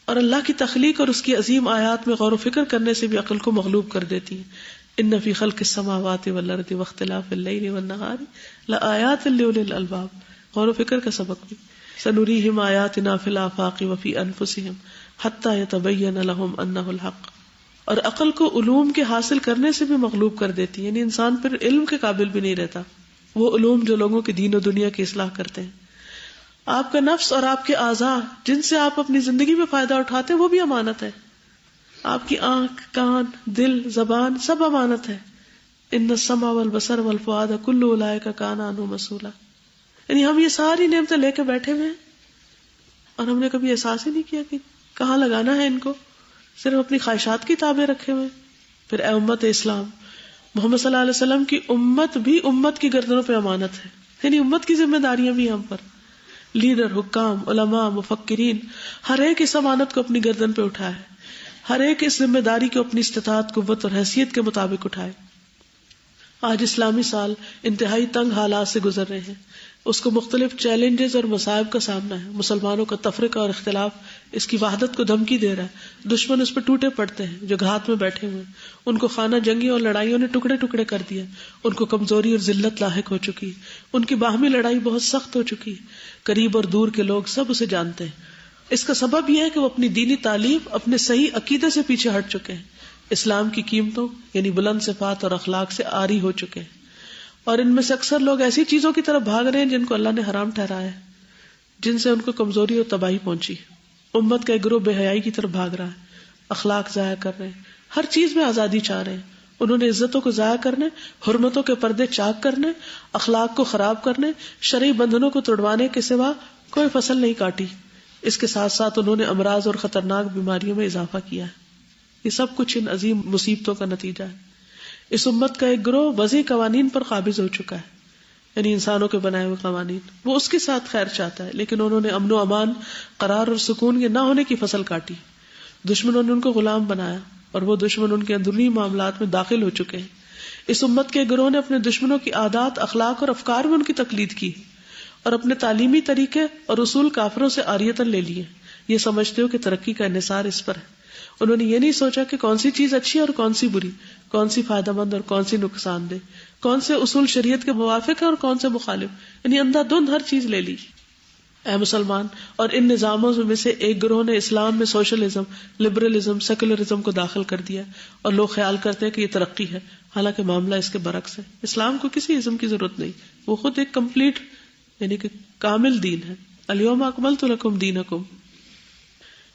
اور اللہ کی تخلیق اور اس کی عظیم آیات میں غور و فکر کرنے سے بھی عقل کو مغلوب کر دیتی ہیں. ان فی خلق السماوات والارض واختلاف اللیل والنہار لآیات لأولی الالباب. غور و فکر کا سبق بھی. سنریہم آیاتنا فی الآفاق وفی انفسہم حتی یتبین لہم انہ الحق. اور عقل کو علوم کے حاصل کرنے سے بھی مغلوب کر دیتی ہے. یعنی انسان پھر علم کے قابل بھی نہیں رہتا. وہ علوم جو لوگوں کی دین و دنیا کی اصلاح کرتے ہیں. آپ کا نفس اور آپ کے اعضاء جن سے آپ اپنی زندگی میں فائدہ اٹھاتے ہیں وہ بھی امانت ہے. آپ کی آنکھ، کان، دل، زبان سب امانت ہے. ان السمع والبصر والفؤاد کل اولئک کان عنہ مسئولا. یعنی ہم یہ ساری نعمتیں لے کے بیٹھے ہوئے ہیں اور ہم نے کبھی احساس ہی نہیں کیا کہ کہاں لگانا ہے ان کو. صرف اپنی خواہشات کی تابع رکھے ہوئے. پھر اے امت اسلام، محمد صلی اللہ علیہ وسلم کی امت بھی امت کی گردنوں پہ امانت ہے. یعنی امت کی ذمہ داریاں بھی ہم پر. لیڈر، حکام، علماء، مفکرین، ہر ایک اس امانت کو اپنی گردن پہ اٹھائے. ہر ایک اس ذمہ داری کو اپنی استطاعت، قوت اور حیثیت کے مطابق اٹھائے. آج اسلامی سال انتہائی تنگ حالات سے گزر رہے ہیں. اس کو مختلف چیلنجز اور مصائب کا سامنا ہے. مسلمانوں کا تفرقہ اور اختلاف اس کی وحدت کو دھمکی دے رہا ہے. دشمن اس پہ ٹوٹے پڑتے ہیں جو گھات میں بیٹھے ہوئے ہیں. ان کو خانہ جنگیوں اور لڑائیوں نے ٹکڑے ٹکڑے کر دیا. ان کو کمزوری اور ذلت لاحق ہو چکی. ان کی باہمی لڑائی بہت سخت ہو چکی. قریب اور دور کے لوگ سب اسے جانتے ہیں. اس کا سبب یہ ہے کہ وہ اپنی دینی تعلیم، اپنے صحیح عقیدے سے پیچھے ہٹ چکے ہیں. اسلام کی قیمتوں یعنی بلند صفات اور اخلاق سے عاری ہو چکے ہیں. اور ان میں سے اکثر لوگ ایسی چیزوں کی طرف بھاگ رہے ہیں جن کو اللہ نے حرام ٹھہرایا ہے، جن سے ان کو کمزوری اور تباہی پہنچی. امت کا ایک گروہ بے حیائی کی طرف بھاگ رہا ہے، اخلاق ضائع کر رہے ہیں، ہر چیز میں آزادی چاہ رہے ہیں. انہوں نے عزتوں کو ضائع کرنے، حرمتوں کے پردے چاک کرنے، اخلاق کو خراب کرنے، شرعی بندھنوں کو توڑوانے کے سوا کوئی فصل نہیں کاٹی. اس کے ساتھ ساتھ انہوں نے امراض اور خطرناک بیماریوں میں اضافہ کیا ہے. یہ سب کچھ ان عظیم مصیبتوں کا نتیجہ ہے. اس امت کا ایک گروہ وضعی قوانین پر قابض ہو چکا ہے، یعنی انسانوں کے بنائے ہوئے قوانین. وہ اس کے ساتھ خیر چاہتا ہے، لیکن انہوں نے امن و امان، قرار اور سکون کے نہ ہونے کی فصل کاٹی. دشمنوں نے ان کو غلام بنایا اور وہ دشمن ان کے اندرونی معاملات میں داخل ہو چکے ہیں. اس امت کے گروہ نے اپنے دشمنوں کی عادات، اخلاق اور افکار میں ان کی تقلید کی اور اپنے تعلیمی طریقے اور اصول کافروں سے عاریتاً لے لیے. یہ سمجھتے ہو کہ ترقی کا انحصار اس پر ہے. انہوں نے یہ نہیں سوچا کہ کون سی چیز اچھی ہے اور کون سی بری، کون سی فائدہ مند اور کون سی نقصان دہ، کون سے اصول شریعت کے موافق ہے اور کون سے مخالف. یعنی اندھا دھند ہر چیز لے لی. اے مسلمان، اور ان نظاموں میں سے ایک گروہ نے اسلام میں سوشلزم، لبرلزم، سیکولرزم کو داخل کر دیا اور لوگ خیال کرتے ہیں کہ یہ ترقی ہے، حالانکہ معاملہ اس کے برعکس ہے. اسلام کو کسی ازم کی ضرورت نہیں، وہ خود ایک کمپلیٹ یعنی کہ کامل دین ہے. الیوم اکملت لکم دینکم.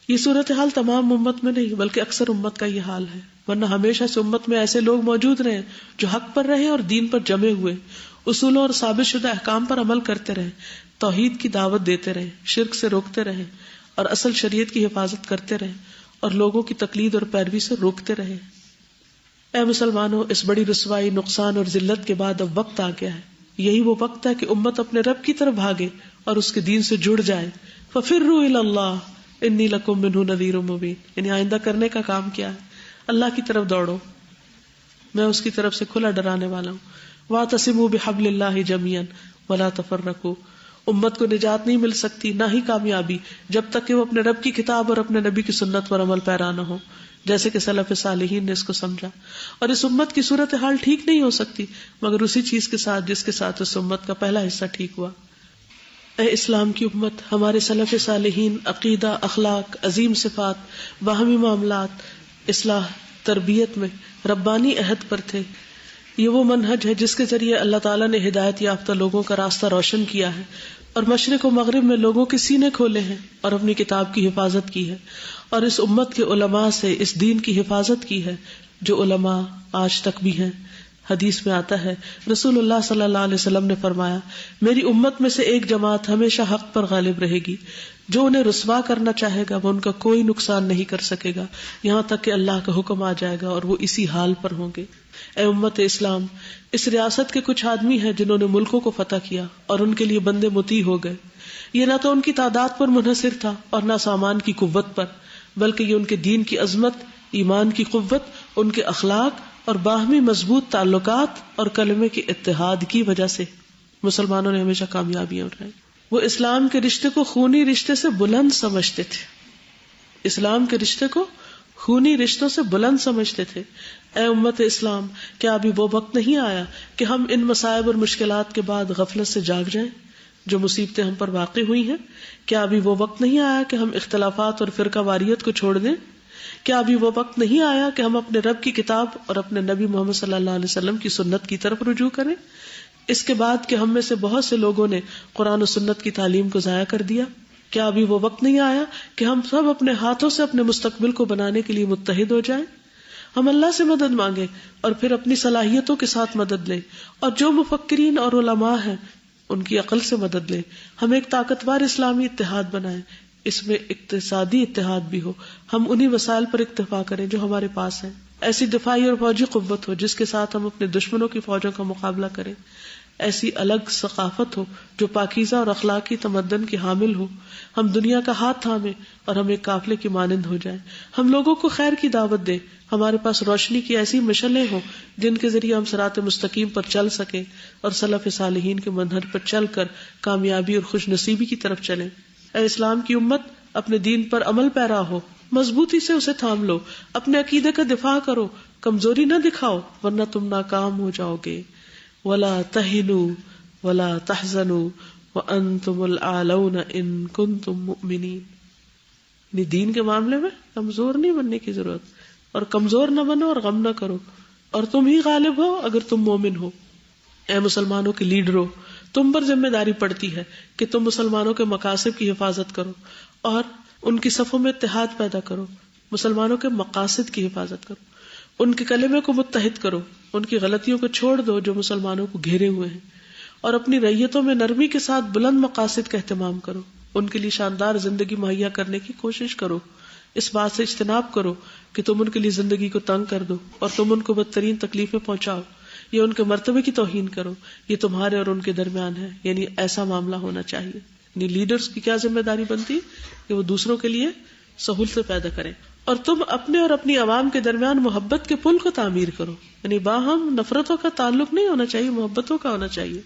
یہ صورتحال تمام امت میں نہیں بلکہ اکثر امت کا یہ حال ہے، ورنہ ہمیشہ سے امت میں ایسے لوگ موجود رہے جو حق پر رہے اور دین پر جمے ہوئے، اصولوں اور ثابت شدہ احکام پر عمل کرتے رہے، توحید کی دعوت دیتے رہے، شرک سے روکتے رہے اور اصل شریعت کی حفاظت کرتے رہے اور لوگوں کی تقلید اور پیروی سے روکتے رہے. اے مسلمانوں، اس بڑی رسوائی، نقصان اور ذلت کے بعد اب وقت آ گیا ہے. یہی وہ وقت ہے کہ امت اپنے رب کی طرف بھاگے اور اس کے دین سے جڑ جائے. ففروا الی اللہ، انی لکم منہ نذیر مبین، یعنی آئندہ کرنے کا کام کیا ہے؟ اللہ کی طرف دوڑو، میں اس کی طرف سے کھلا ڈرانے والا ہوں. واعتصموا بحبل اللہ جميعا ولا تفرقوا. امت کو نجات نہیں مل سکتی، نہ ہی کامیابی، جب تک کہ وہ اپنے رب کی کتاب اور اپنے نبی کی سنت پر عمل پیرا نہ ہو، جیسے کہ سلف صالحین نے اس کو سمجھا. اور اس امت کی صورتحال ٹھیک نہیں ہو سکتی مگر اسی چیز کے ساتھ جس کے ساتھ اس امت کا پہلا حصہ ٹھیک ہوا. اے اسلام کی امت، ہمارے سلف صالحین عقیدہ، اخلاق، عظیم صفات، باہمی معاملات، اصلاح، تربیت میں ربانی عہد پر تھے. یہ وہ منہج ہے جس کے ذریعے اللہ تعالیٰ نے ہدایت یافتہ لوگوں کا راستہ روشن کیا ہے اور مشرق و مغرب میں لوگوں کے سینے کھولے ہیں اور اپنی کتاب کی حفاظت کی ہے، اور اس امت کے علماء سے اس دین کی حفاظت کی ہے جو علماء آج تک بھی ہیں. حدیث میں آتا ہے رسول اللہ صلی اللہ علیہ وسلم نے فرمایا، میری امت میں سے ایک جماعت ہمیشہ حق پر غالب رہے گی، جو انہیں رسوا کرنا چاہے گا وہ ان کا کوئی نقصان نہیں کر سکے گا یہاں تک کہ اللہ کا حکم آ جائے گا اور وہ اسی حال پر ہوں گے. اے امت اسلام، اس ریاست کے کچھ آدمی ہیں جنہوں نے ملکوں کو فتح کیا اور ان کے لیے بندے مطیع ہو گئے. یہ نہ تو ان کی تعداد پر منحصر تھا اور نہ سامان کی قوت پر، بلکہ یہ ان کے دین کی عظمت، ایمان کی قوت، ان کے اخلاق اور باہمی مضبوط تعلقات اور کلمے کے اتحاد کی وجہ سے مسلمانوں نے ہمیشہ کامیابیاں اٹھائی. وہ اسلام کے رشتے کو خونی رشتے سے بلند سمجھتے تھے، اسلام کے رشتے کو خونی رشتوں سے بلند سمجھتے تھے. اے امت اسلام، کیا ابھی وہ وقت نہیں آیا کہ ہم ان مصائب اور مشکلات کے بعد غفلت سے جاگ جائیں جو مصیبتیں ہم پر واقع ہوئی ہیں؟ کیا ابھی وہ وقت نہیں آیا کہ ہم اختلافات اور فرقہ واریت کو چھوڑ دیں؟ کیا ابھی وہ وقت نہیں آیا کہ ہم اپنے رب کی کتاب اور اپنے نبی محمد صلی اللہ علیہ وسلم کی سنت کی طرف رجوع کریں؟ اس کے بعد کہ ہم میں سے بہت سے لوگوں نے قرآن و سنت کی تعلیم کو ضائع کر دیا. کیا ابھی وہ وقت نہیں آیا کہ ہم سب اپنے ہاتھوں سے اپنے مستقبل کو بنانے کے لیے متحد ہو جائیں؟ ہم اللہ سے مدد مانگیں اور پھر اپنی صلاحیتوں کے ساتھ مدد لیں، اور جو مفکرین اور علماء ہیں ان کی عقل سے مدد لیں. ہم ایک طاقتور اسلامی اتحاد بنائیں، اس میں اقتصادی اتحاد بھی ہو. ہم انہی وسائل پر اکتفا کریں جو ہمارے پاس ہیں. ایسی دفاعی اور فوجی قوت ہو جس کے ساتھ ہم اپنے دشمنوں کی فوجوں کا مقابلہ کریں. ایسی الگ ثقافت ہو جو پاکیزہ اور اخلاقی تمدن کی حامل ہو. ہم دنیا کا ہاتھ تھامیں اور ہم ایک قافلے کی مانند ہو جائیں. ہم لوگوں کو خیر کی دعوت دیں. ہمارے پاس روشنی کی ایسی مشعلیں ہوں جن کے ذریعے ہم صراط مستقیم پر چل سکیں اور سلف صالحین کے منہج پر چل کر کامیابی اور خوش نصیبی کی طرف چلیں. اے اسلام کی امت، اپنے دین پر عمل پیرا ہو، مضبوطی سے اسے تھام لو، اپنے عقیدے کا دفاع کرو، کمزوری نہ دکھاؤ ورنہ تم ناکام ہو جاؤ گے. ولا تہنوا ولا تحزنوا وانتم الاعلون ان کنتم مؤمنین. دین کے معاملے میں کمزور نہیں بننے کی ضرورت، اور کمزور نہ بنو اور غم نہ کرو، اور تم ہی غالب ہو اگر تم مومن ہو. اے مسلمانوں کے لیڈرو، تم پر ذمہ داری پڑتی ہے کہ تم مسلمانوں کے مقاصد کی حفاظت کرو اور ان کی صفوں میں اتحاد پیدا کرو. مسلمانوں کے مقاصد کی حفاظت کرو، ان کے کلمے کو متحد کرو، ان کی غلطیوں کو چھوڑ دو جو مسلمانوں کو گھیرے ہوئے ہیں، اور اپنی رعیتوں میں نرمی کے ساتھ بلند مقاصد کا اہتمام کرو. ان کے لیے شاندار زندگی مہیا کرنے کی کوشش کرو. اس بات سے اجتناب کرو کہ تم ان کے لیے زندگی کو تنگ کر دو اور تم ان کو بدترین تکلیفیں پہنچاؤ یا ان کے مرتبے کی توہین کرو. یہ تمہارے اور ان کے درمیان ہے، یعنی ایسا معاملہ ہونا چاہیے. یعنی لیڈرز کی کیا ذمہ داری بنتی ہے کہ وہ دوسروں کے لیے سہولتیں پیدا کریں، اور تم اپنے اور اپنی عوام کے درمیان محبت کے پل کو تعمیر کرو. یعنی باہم نفرتوں کا تعلق نہیں ہونا چاہیے، محبتوں کا ہونا چاہیے.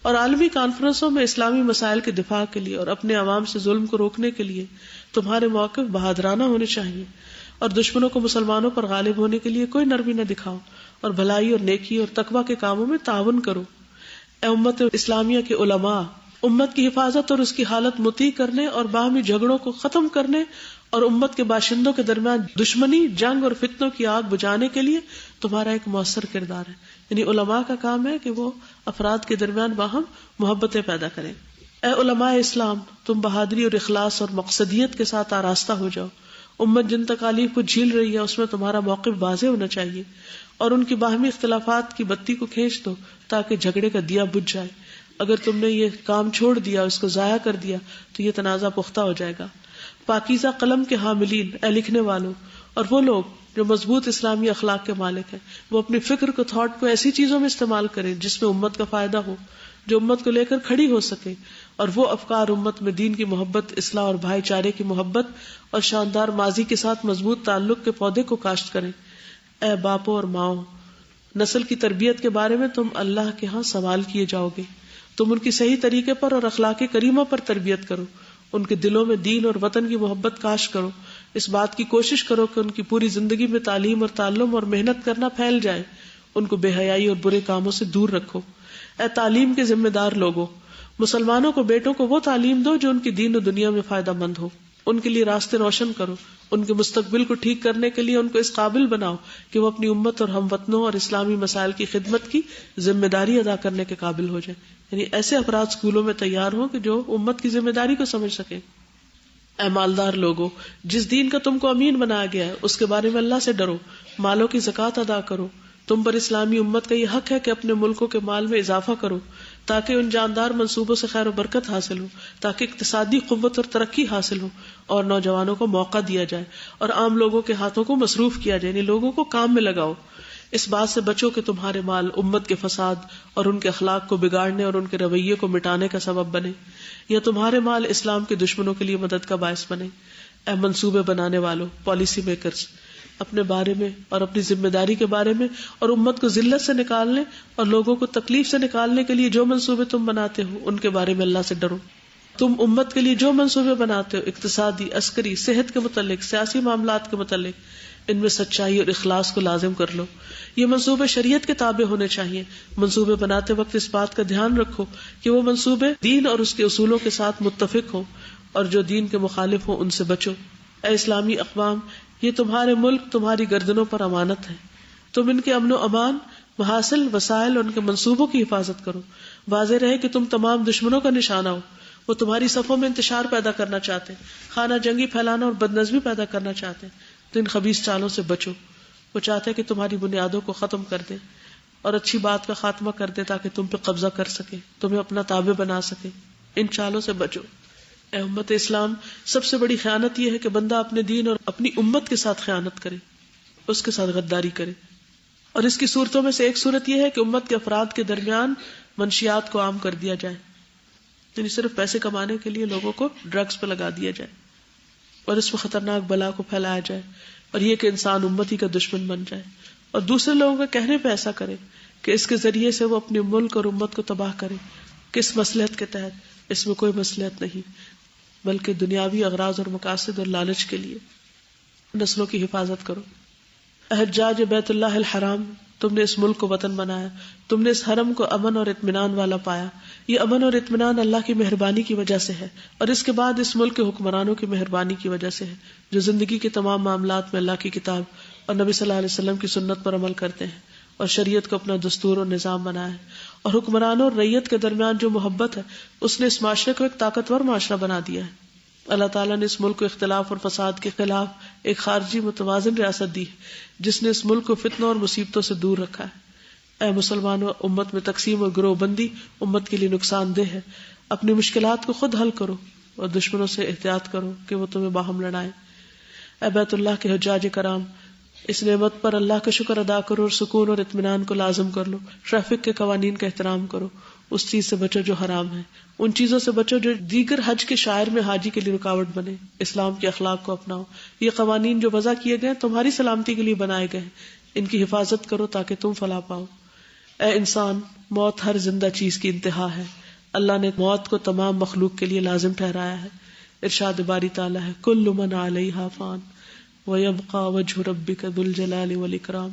اور عالمی کانفرنسوں میں اسلامی مسائل کے دفاع کے لیے اور اپنے عوام سے ظلم کو روکنے کے لیے تمہارے موقف بہادرانہ ہونے چاہیے، اور دشمنوں کو مسلمانوں پر غالب ہونے کے لیے کوئی نرمی نہ دکھاؤ، اور بھلائی اور نیکی اور تقوی کے کاموں میں تعاون کرو. اے امت اسلامیہ کے علماء، امت کی حفاظت اور اس کی حالت مطیع کرنے اور باہمی جھگڑوں کو ختم کرنے اور امت کے باشندوں کے درمیان دشمنی، جنگ اور فتنوں کی آگ بجھانے کے لیے تمہارا ایک مؤثر کردار ہے. یعنی علماء کا کام ہے کہ وہ افراد کے درمیان باہم محبتیں پیدا کریں. اے علماء اسلام، تم بہادری اور اخلاص اور مقصدیت کے ساتھ آراستہ ہو جاؤ. امت جن تکالیف کو جھیل رہی ہے اس میں تمہارا موقف واضح ہونا چاہیے، اور ان کی باہمی اختلافات کی بتی کو کھینچ دو تاکہ جھگڑے کا دیا بجھ جائے. اگر تم نے یہ کام چھوڑ دیا، اس کو ضائع کر دیا، تو یہ تنازع پختہ ہو جائے گا. پاکیزہ قلم کے حاملین، اے لکھنے والوں، اور وہ لوگ جو مضبوط اسلامی اخلاق کے مالک ہیں، وہ اپنی فکر کو، تھاٹ کو ایسی چیزوں میں استعمال کریں جس میں امت کا فائدہ ہو، جو امت کو لے کر کھڑی ہو سکے، اور وہ افکار امت میں دین کی محبت، اصلاح اور بھائی چارے کی محبت اور شاندار ماضی کے ساتھ مضبوط تعلق کے پودے کو کاشت کریں۔ اے باپوں اور ماؤں، نسل کی تربیت کے بارے میں تم اللہ کے ہاں سوال کیے جاؤ گے۔ تم ان کی صحیح طریقے پر اور اخلاق کریمہ پر تربیت کرو، ان کے دلوں میں دین اور وطن کی محبت کاشت کرو، اس بات کی کوشش کرو کہ ان کی پوری زندگی میں تعلیم اور تعلم اور محنت کرنا پھیل جائے، ان کو بے حیائی اور برے کاموں سے دور رکھو۔ اے تعلیم کے ذمہ دار لوگوں، مسلمانوں کو بیٹوں کو وہ تعلیم دو جو ان کی دین و دنیا میں فائدہ مند ہو، ان کے لیے راستے روشن کرو، ان کے مستقبل کو ٹھیک کرنے کے لیے ان کو اس قابل بناؤ کہ وہ اپنی امت اور ہم وطنوں اور اسلامی مسائل کی خدمت کی ذمہ داری ادا کرنے کے قابل ہو جائیں۔ یعنی ایسے افراد اسکولوں میں تیار ہوں کہ جو امت کی ذمہ داری کو سمجھ سکیں۔ اے مالدار لوگو، جس دین کا تم کو امین بنایا گیا ہے اس کے بارے میں اللہ سے ڈرو، مالوں کی زکوٰۃ ادا کرو۔ تم پر اسلامی امت کا یہ حق ہے کہ اپنے ملکوں کے مال میں اضافہ کرو تاکہ ان جاندار منصوبوں سے خیر و برکت حاصل ہو، تاکہ اقتصادی قوت اور ترقی حاصل ہو اور نوجوانوں کو موقع دیا جائے اور عام لوگوں کے ہاتھوں کو مصروف کیا جائے، یعنی لوگوں کو کام میں لگاؤ۔ اس بات سے بچو کہ تمہارے مال امت کے فساد اور ان کے اخلاق کو بگاڑنے اور ان کے رویے کو مٹانے کا سبب بنے، یا تمہارے مال اسلام کے دشمنوں کے لیے مدد کا باعث بنے۔ اے منصوبے بنانے والوں، پالیسی میکرز، اپنے بارے میں اور اپنی ذمہ داری کے بارے میں اور امت کو ذلت سے نکالنے اور لوگوں کو تکلیف سے نکالنے کے لیے جو منصوبے تم بناتے ہو ان کے بارے میں اللہ سے ڈرو۔ تم امت کے لیے جو منصوبے بناتے ہو، اقتصادی، عسکری، صحت کے متعلق، سیاسی معاملات کے متعلق، ان میں سچائی اور اخلاص کو لازم کر لو۔ یہ منصوبے شریعت کے تابع ہونے چاہیے۔ منصوبے بناتے وقت اس بات کا دھیان رکھو کہ وہ منصوبے دین اور اس کے اصولوں کے ساتھ متفق ہوں، اور جو دین کے مخالف ہوں ان سے بچو۔ اے اسلامی اقوام، یہ تمہارے ملک تمہاری گردنوں پر امانت ہے، تم ان کے امن و امان، محاصل، وسائل اور ان کے منصوبوں کی حفاظت کرو۔ واضح رہے کہ تم تمام دشمنوں کا نشانہ ہو، وہ تمہاری صفوں میں انتشار پیدا کرنا چاہتے ہیں، خانہ جنگی پھیلانا اور بدنظمی پیدا کرنا چاہتے ہیں، تو ان خبیث چالوں سے بچو۔ وہ چاہتے ہیں کہ تمہاری بنیادوں کو ختم کر دیں اور اچھی بات کا خاتمہ کر دیں تاکہ تم پہ قبضہ کر سکے، تمہیں اپنا تابع بنا سکے۔ ان چالوں سے بچو۔ اے امت اسلام، سب سے بڑی خیانت یہ ہے کہ بندہ اپنے دین اور اپنی امت کے ساتھ خیانت کرے، اس کے ساتھ غداری کرے، اور اس کی صورتوں میں سے ایک صورت یہ ہے کہ امت کے افراد کے درمیان منشیات کو عام کر دیا جائے، یعنی صرف پیسے کمانے کے لیے لوگوں کو ڈرگز پہ لگا دیا جائے اور اس میں خطرناک بلا کو پھیلایا جائے، اور یہ کہ انسان امتی کا دشمن بن جائے اور دوسرے لوگوں کے کہنے پہ ایسا کرے کہ اس کے ذریعے سے وہ اپنے ملک اور امت کو تباہ کرے۔ کس مصلحت کے تحت؟ اس میں کوئی مصلحت نہیں، بلکہ دنیاوی اغراض اور مقاصد اور لالچ کے لیے۔ نسلوں کی حفاظت کرو۔ حجاج بیت اللہ الحرام، تم نے اس ملک کو وطن بنایا، تم نے اس حرم کو امن اور اطمینان والا پایا۔ یہ امن اور اطمینان اللہ کی مہربانی کی وجہ سے ہے، اور اس کے بعد اس ملک کے حکمرانوں کی مہربانی کی وجہ سے ہے، جو زندگی کے تمام معاملات میں اللہ کی کتاب اور نبی صلی اللہ علیہ وسلم کی سنت پر عمل کرتے ہیں اور شریعت کو اپنا دستور اور نظام بنایا ہے۔ اور حکمرانوں اور رعیت کے درمیان جو محبت ہے، اس نے اس معاشرے کو ایک طاقتور معاشرہ بنا دیا ہے۔ اللہ تعالیٰ نے اس ملک کو اختلاف اور فساد کے خلاف ایک خارجی متوازن ریاست دی ہے، جس نے اس ملک کو فتنوں اور مصیبتوں سے دور رکھا ہے۔ اے مسلمانوں، امت میں تقسیم اور گروہ بندی امت کے لیے نقصان دہ ہے۔ اپنی مشکلات کو خود حل کرو اور دشمنوں سے احتیاط کرو کہ وہ تمہیں باہم لڑائیں۔ اے بیت اللہ کے حجاج کرام، اس نعمت پر اللہ کا شکر ادا کرو اور سکون اور اطمینان کو لازم کر لو۔ ٹریفک کے قوانین کا احترام کرو، اس چیز سے بچو جو حرام ہے، ان چیزوں سے بچو جو دیگر حج کے شاعر میں حاجی کے لیے رکاوٹ بنے۔ اسلام کے اخلاق کو اپناؤ۔ یہ قوانین جو وضع کیے گئے تمہاری سلامتی کے لیے بنائے گئے ہیں، ان کی حفاظت کرو تاکہ تم فلاح پاؤ۔ اے انسان، موت ہر زندہ چیز کی انتہا ہے۔ اللہ نے موت کو تمام مخلوق کے لیے لازم ٹھہرایا ہے۔ ارشاد باری تعالیٰ ہے، کل من علیہا فان وَيَبْقَى وَجْهُ رَبِّكَ ذُو الْجَلَالِ وَالْإِكْرَامِ۔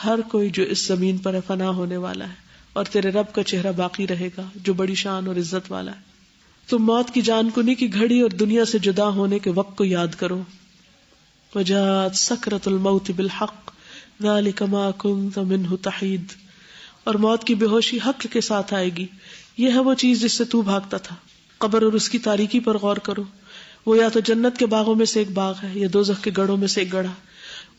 ہر کوئی جو اس زمین پر فنا ہونے والا ہے، اور تیرے رب کا چہرہ باقی رہے گا جو بڑی شان اور عزت والا ہے۔ تم موت کی جان کنی کی گھڑی اور دنیا سے جدا ہونے کے وقت کو یاد کرو۔ وَجَاءَتْ سَكْرَةُ الْمَوْتِ بِالْحَقِّ ذَلِكَ مَا كُنْتَ مِنْهُ تَحِيدُ۔ اور موت کی بے ہوشی حق کے ساتھ آئے گی، یہ ہے وہ چیز جس سے تو بھاگتا تھا۔ قبر اور اس کی تاریکی پر غور کرو، وہ یا تو جنت کے باغوں میں سے ایک باغ ہے یا دوزخ کے گڑھوں میں سے ایک گڑھا۔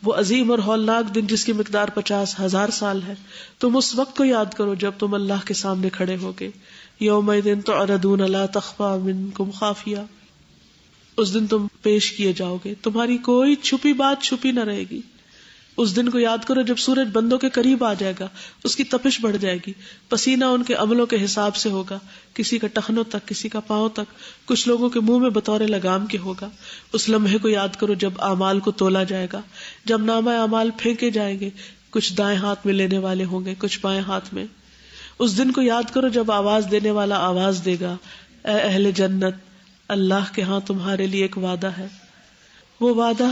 وہ عظیم اور ہولناک دن جس کی مقدار 50,000 سال ہے، تم اس وقت کو یاد کرو جب تم اللہ کے سامنے کھڑے ہوگے۔ یومئذ تعرضون لا تخفی منکم خافیہ، اس دن تم پیش کیے جاؤ گے، تمہاری کوئی چھپی بات چھپی نہ رہے گی۔ اس دن کو یاد کرو جب سورج بندوں کے قریب آ جائے گا، اس کی تپش بڑھ جائے گی، پسینہ ان کے عملوں کے حساب سے ہوگا، کسی کا ٹخنوں تک، کسی کا پاؤں تک، کچھ لوگوں کے منہ میں بطور لگام کے ہوگا۔ اس لمحے کو یاد کرو جب اعمال کو تولا جائے گا، جب نامہ اعمال پھینکے جائیں گے، کچھ دائیں ہاتھ میں لینے والے ہوں گے، کچھ بائیں ہاتھ میں۔ اس دن کو یاد کرو جب آواز دینے والا آواز دے گا، اے اہل جنت، اللہ کے ہاں تمہارے لیے ایک وعدہ ہے، وہ وعدہ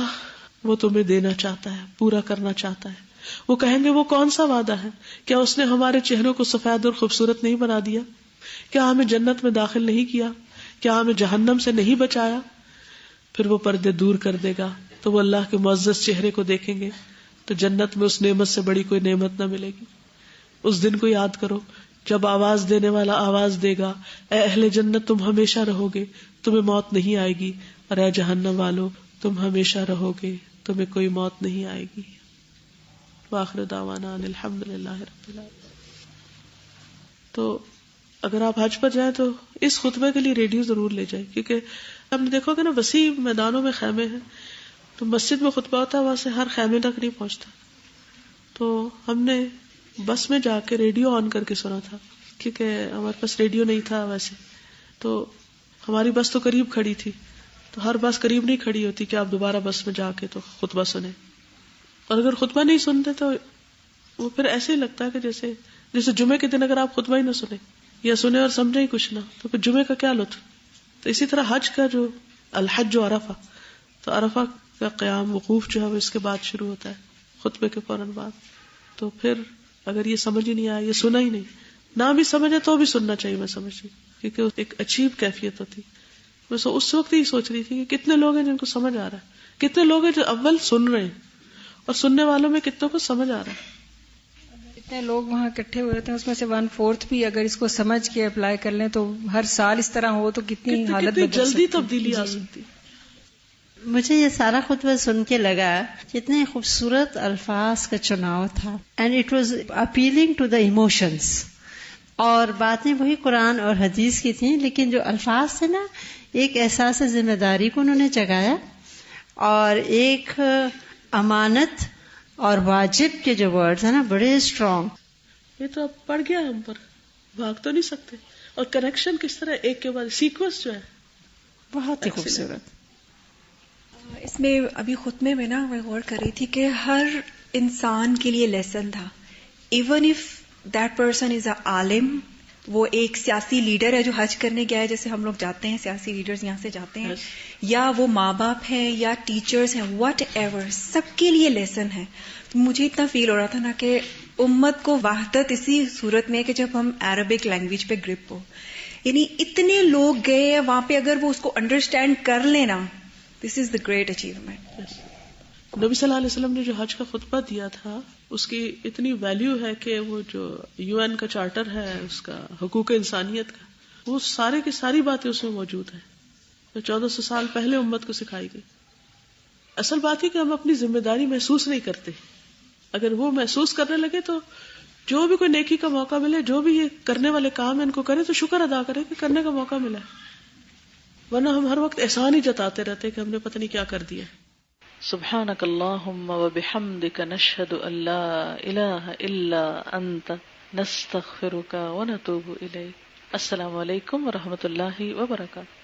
وہ تمہیں دینا چاہتا ہے، پورا کرنا چاہتا ہے۔ وہ کہیں گے وہ کون سا وعدہ ہے؟ کیا اس نے ہمارے چہروں کو سفید اور خوبصورت نہیں بنا دیا؟ کیا ہمیں جنت میں داخل نہیں کیا؟ کیا ہمیں جہنم سے نہیں بچایا؟ پھر وہ پردے دور کر دے گا تو وہ اللہ کے معزز چہرے کو دیکھیں گے، تو جنت میں اس نعمت سے بڑی کوئی نعمت نہ ملے گی۔ اس دن کو یاد کرو جب آواز دینے والا آواز دے گا، اے اہل جنت تم ہمیشہ رہو گے، تمہیں موت نہیں آئے گی، اور اے جہنم والو تم ہمیشہ رہو گے، تمہیں کوئی موت نہیں آئے گی۔ وآخر دعوانا ان الحمد للہ رب العالمین۔ تو اگر آپ حج پر جائیں تو اس خطبے کے لیے ریڈیو ضرور لے جائیں، کیونکہ ہم نے دیکھو گے نا وسیع میدانوں میں خیمے ہیں، تو مسجد میں خطبہ ہوتا ہے وہاں سے ہر خیمے تک نہیں پہنچتا، تو ہم نے بس میں جا کے ریڈیو آن کر کے سنا تھا، کیونکہ ہمارے پاس ریڈیو نہیں تھا ویسے، تو ہماری بس تو قریب کھڑی تھی، تو ہر بس قریب نہیں کھڑی ہوتی کہ آپ دوبارہ بس میں جا کے تو خطبہ سنیں، اور اگر خطبہ نہیں سنتے تو وہ پھر ایسے ہی لگتا ہے کہ جیسے جمعے کے دن اگر آپ خطبہ ہی نہ سنیں یا سنیں اور سمجھیں ہی کچھ نہ، تو پھر جمعے کا کیا لطف۔ تو اسی طرح حج کا جو الحج و عرفہ، تو عرفہ کا قیام وقوف جو ہے وہ اس کے بعد شروع ہوتا ہے، خطبے کے فوراً بعد۔ تو پھر اگر یہ سمجھ ہی نہیں آیا، یہ سنا ہی نہیں، نہ بھی سمجھے تو بھی سننا چاہیے، میں سمجھتی کیونکہ ایک عجیب کیفیت ہوتی۔ میں اس وقت ہی سوچ رہی تھی کہ کتنے لوگ ہیں جن کو سمجھ آ رہا ہے، کتنے لوگ ہیں جو اول سن رہے ہیں، اور سننے والوں میں کتنوں کو سمجھ آ رہا ہے۔ اتنے لوگ وہاں اکٹھے ہوئے تھے، اس میں سے 1/4 بھی اگر اس کو سمجھ کے اپلائی کر لیں تو ہر سال اس طرح ہو تو کتنی حالت بدل جلدی تبدیلی آ سکتی۔ مجھے یہ سارا خطبہ سن کے لگا کتنے خوبصورت الفاظ کا چناؤ تھا، and it was appealing to the emotions, اور باتیں وہی قرآن اور حدیث کی تھیں، لیکن جو الفاظ تھے نا ایک احساس ذمہ داری کو انہوں نے جگایا، اور ایک امانت اور واجب کے جو ورڈز ہیں نا بڑے اسٹرانگ۔ یہ تو اب پڑ گیا ہم پر، بھاگ تو نہیں سکتے، اور کنیکشن کس طرح ایک کے بعد سیکوینس جو ہے بہت ہی خوبصورت۔ اس میں ابھی خطبے میں نا میں غور کر رہی تھی کہ ہر انسان کے لیے لیسن تھا، even if that person is a عالم، وہ ایک سیاسی لیڈر ہے جو حج کرنے گیا ہے، جیسے ہم لوگ جاتے ہیں سیاسی لیڈرز یہاں سے جاتے ہیں، یا وہ ماں باپ ہیں یا ٹیچرز ہیں، واٹ ایور، سب کے لیے لیسن ہے۔ مجھے اتنا فیل ہو رہا تھا نا کہ امت کو وحدت اسی صورت میں کہ جب ہم عربک لینگویج پہ گرپ ہو، یعنی اتنے لوگ گئے ہیں وہاں پہ، اگر وہ اس کو انڈرسٹینڈ کر لینا، دس از دا گریٹ اچیومنٹ۔ نبی صلی اللہ علیہ وسلم نے جو حج کا خطبہ دیا تھا اس کی اتنی ویلیو ہے کہ وہ جو UN کا چارٹر ہے اس کا حقوق انسانیت کا، وہ سارے کی ساری باتیں اس میں موجود ہیں جو 1400 سال پہلے امت کو سکھائی گئی۔ اصل بات ہے کہ ہم اپنی ذمہ داری محسوس نہیں کرتے، اگر وہ محسوس کرنے لگے تو جو بھی کوئی نیکی کا موقع ملے، جو بھی یہ کرنے والے کام ہیں ان کو کریں تو شکر ادا کریں کہ کرنے کا موقع ملا ہے، ورنہ ہم ہر وقت احسان ہی جتاتے رہتے کہ ہم نے پتہ نہیں کیا کر دیا۔ سبحانک اللہم وبحمدک نشہد ان لا الہ الا انت نستغفرک ونتوب الیک۔ السلام علیکم ورحمۃ اللہ وبرکاتہ۔